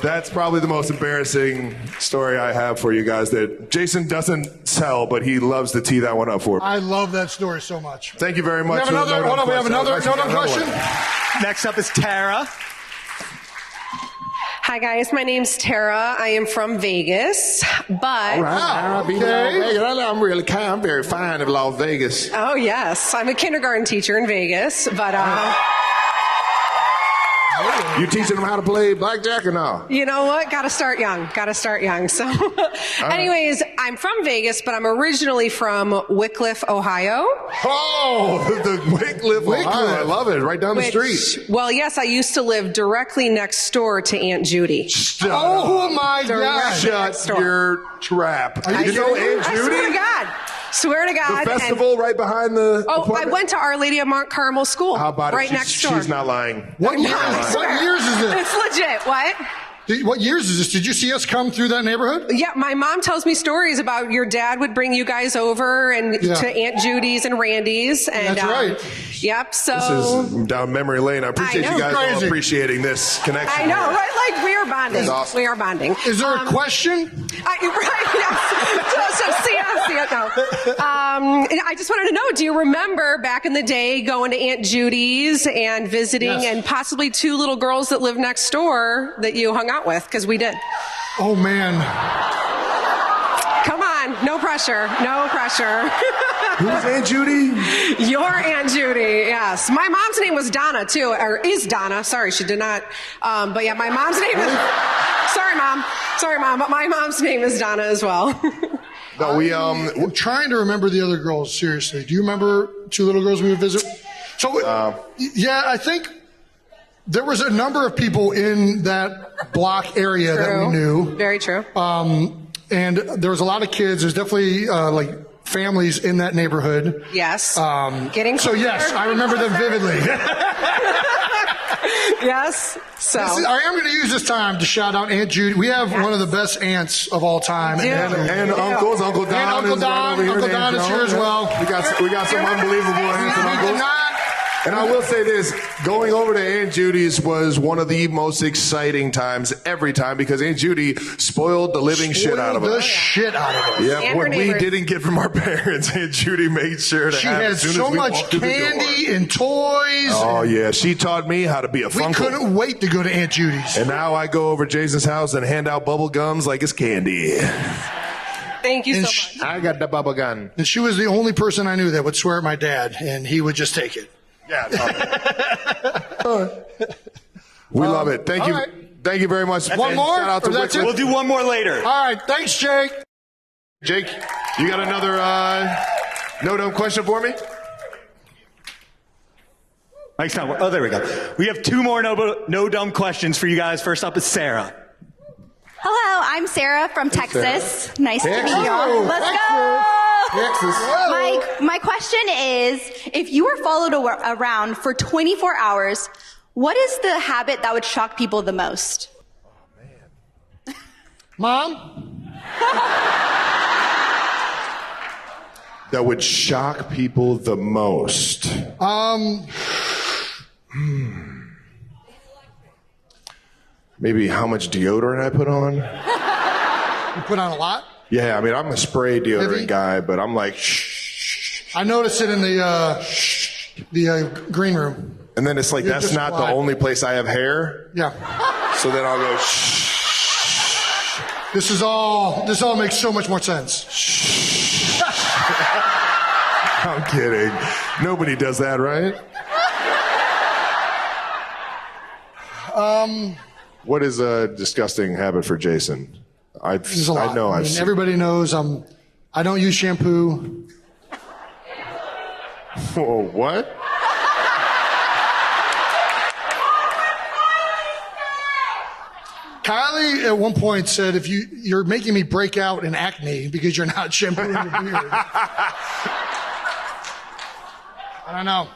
That's probably the most embarrassing story I have for you guys that Jason doesn't tell, but he loves to tee that one up for me. I love that story so much. Thank you very much. We have another question. Next up is Tara. Hi guys, my name's Tara. I am from Vegas, but I'm very fine of Las Vegas. Oh yes, I'm a kindergarten teacher in Vegas, but you teaching them how to play blackjack or no? You know what? Gotta start young. So anyways, I'm from Vegas, but I'm originally from Wickliffe, Ohio. Oh, the Wickliffe, Ohio. I love it. Right down the street. Well, yes, I used to live directly next door to Aunt Judy. Oh my God. Shut your trap. You know Aunt Judy? Swear to God. The festival right behind the apartment? I went to Our Lady of Mount Carmel School. How about right it? Next door. She's not lying. What years is it? It's legit. What? What years is this? Did you see us come through that neighborhood? Yeah, my mom tells me stories about your dad would bring you guys over and to Aunt Judy's and Randy's. And, that's right. Yep, so... This is down memory lane. I appreciate you guys all appreciating this connection. I know, right? Like, we are bonding. Awesome. We are bonding. Is there a question? Right, yes. So see it, no. I just wanted to know, do you remember back in the day going to Aunt Judy's and visiting and possibly two little girls that lived next door that you hung out with? Because we did. Oh, man. Come on. No pressure. Who's Aunt Judy? Your Aunt Judy, yes. My mom's name was Donna, too. Or is Donna. Sorry, she did not. But yeah, my mom's name is... Sorry, Mom. But my mom's name is Donna as well. No, I'm trying to remember the other girls, seriously. Do you remember two little girls we would visit? So, yeah, I think there was a number of people in that block area that we knew. Very true. And there was a lot of kids. There's definitely, families in that neighborhood. Yes. Getting so, yes, I remember them vividly. Yes. So I am going to use this time to shout out Aunt Judy. We have one of the best aunts of all time. And uncles. Uncle Don. And Uncle Don. Uncle Don is here as well. We got some unbelievable aunts and uncles. And I will say this, going over to Aunt Judy's was one of the most exciting times every time because Aunt Judy spoiled the living shit out of us. Yeah, what we didn't get from our parents, Aunt Judy made sure to have as soon as we so much walked through the door. candy and toys. Oh, yeah. She taught me how to be a Funko. We couldn't wait to go to Aunt Judy's. And now I go over to Jason's house and hand out bubble gums like it's candy. Thank you so much. I got the bubble gun. And she was the only person I knew that would swear at my dad, and he would just take it. Yeah. We love it. Thank you. Right. Thank you very much. One more? Shout out to Or We'll do one more later. All right. Thanks, Jake. Jake, you got another no-dumb question for me? Mike's not. Oh, there we go. We have two more no dumb questions for you guys. First up is Sarah. Hello, I'm Sarah from Texas. Nice to meet you all. Let's go! My question is, if you were followed around for 24 hours, what is the habit that would shock people the most? Oh, man. Mom? That would shock people the most. Maybe how much deodorant I put on. You put on a lot? Yeah, I mean, I'm a spray deodorant guy, but I'm like, shh. I noticed it in the green room. And then it's like, that's not the only place I have hair. Yeah. So then I'll go, shh. This all makes so much more sense. I'm kidding. Nobody does that, right? What is a disgusting habit for Jason? There's a lot. Everybody knows I don't use shampoo. Whoa, what? Kylie at one point said, "If you're making me break out in acne because you're not shampooing your beard." I don't know.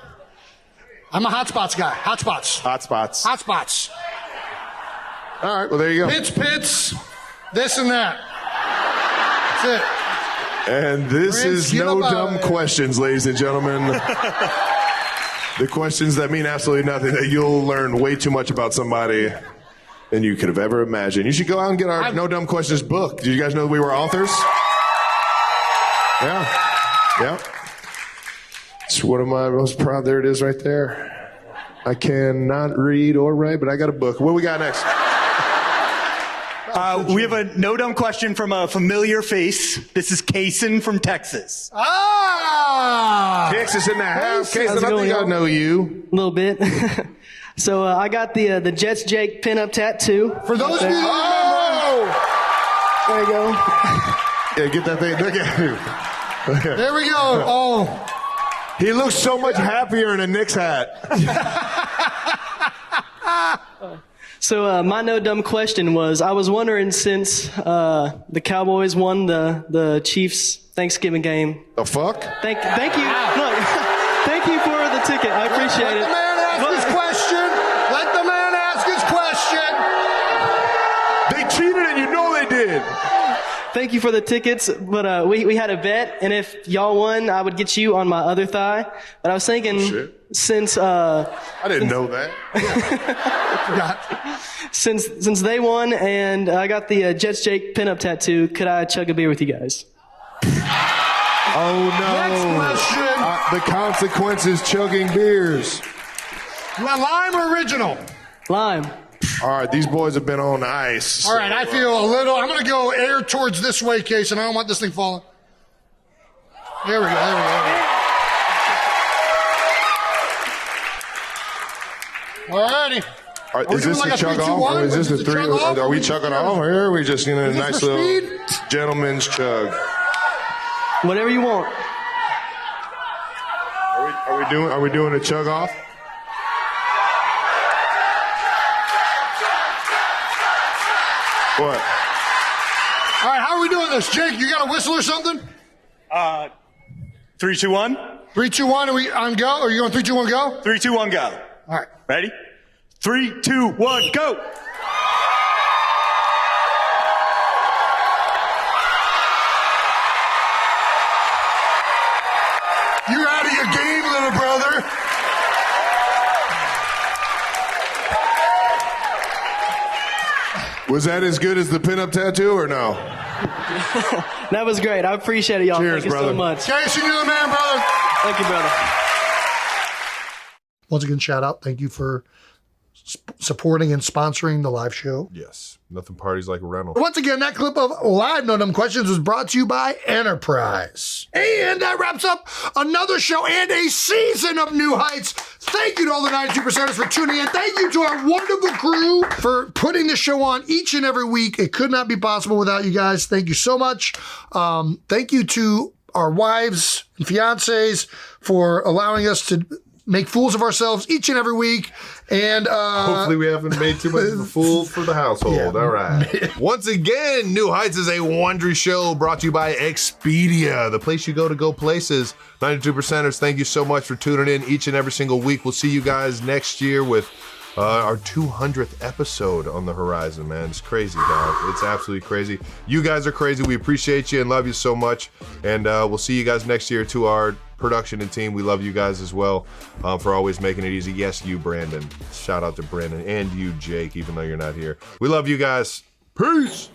I'm a hot spots guy. Hot spots. Hot spots. Hot spots. All right, well, there you go. Pits, this and that. That's it. And this is no dumb questions, ladies and gentlemen. The questions that mean absolutely nothing, that you'll learn way too much about somebody than you could have ever imagined. You should go out and get our No Dumb Questions book. Did you guys know we were authors? Yeah. It's one of my most proud. There it is right there. I cannot read or write, but I got a book. What we got next? We have a no dumb question from a familiar face. This is Kason from Texas. Texas in the house. Kason, I think I know you. A little bit. So I got the Jets Jake pinup tattoo. For those of you there you go. Yeah, get that thing. Look at him. There we go. Oh. He looks so much happier in a Knicks hat. So my no dumb question was, I was wondering, since the Cowboys won the Chiefs Thanksgiving game. The fuck? Thank you. Look, thank you for the ticket. I appreciate it. Let the man ask his question. Let the man ask his question. They cheated and you know they did. Thank you for the tickets, but we had a bet, and if y'all won, I would get you on my other thigh. But I was thinking, since I didn't know that. since they won and I got the Jets Jake pinup tattoo, could I chug a beer with you guys? Oh no! Next question. The consequences: chugging beers. Lime or original? Lime. All right, these boys have been on ice. All right, I feel a little. I'm going to go air towards this way, Case, and I don't want this thing falling. There we go. All righty. Is this the chug off, or is this the three? Are we chugging off, or are we just in a nice little gentleman's chug? Whatever you want. Are we doing a chug off? What? All right, how are we doing this? Jake, you got a whistle or something? 3, 2, 1. 3, 2, 1. Are we on go? Are you going 3, 2, 1, go? 3, 2, 1, go. All right. Ready? 3, 2, 1, go. You're out of your game, little brother. Was that as good as the pinup tattoo or no? That was great. I appreciate it, y'all. Cheers, Thank you brother. so much. Casey, you're the man, brother. Thank you, brother. Once again, shout out. Thank you for supporting and sponsoring the live show. Yes. Nothing parties like a rental. Once again, that clip of live No Dumb Questions was brought to you by Enterprise. And that wraps up another show and a season of New Heights. Thank you to all the 92%ers for tuning in. Thank you to our wonderful crew for putting this show on each and every week. It could not be possible without you guys. Thank you so much. Thank you to our wives and fiancés for allowing us to make fools of ourselves each and every week. And hopefully we haven't made too much of a fool for the household. Yeah. All right. Once again, New Heights is a Wondery show brought to you by Expedia, the place you go to go places. 92%ers, thank you so much for tuning in each and every single week. We'll see you guys next year with our 200th episode on the horizon, man. It's crazy, dog. It's absolutely crazy. You guys are crazy. We appreciate you and love you so much. And we'll see you guys next year. To our production and team, we love you guys as well for always making it easy. Yes, you, Brandon. Shout out to Brandon. And you, Jake, even though you're not here. We love you guys. Peace.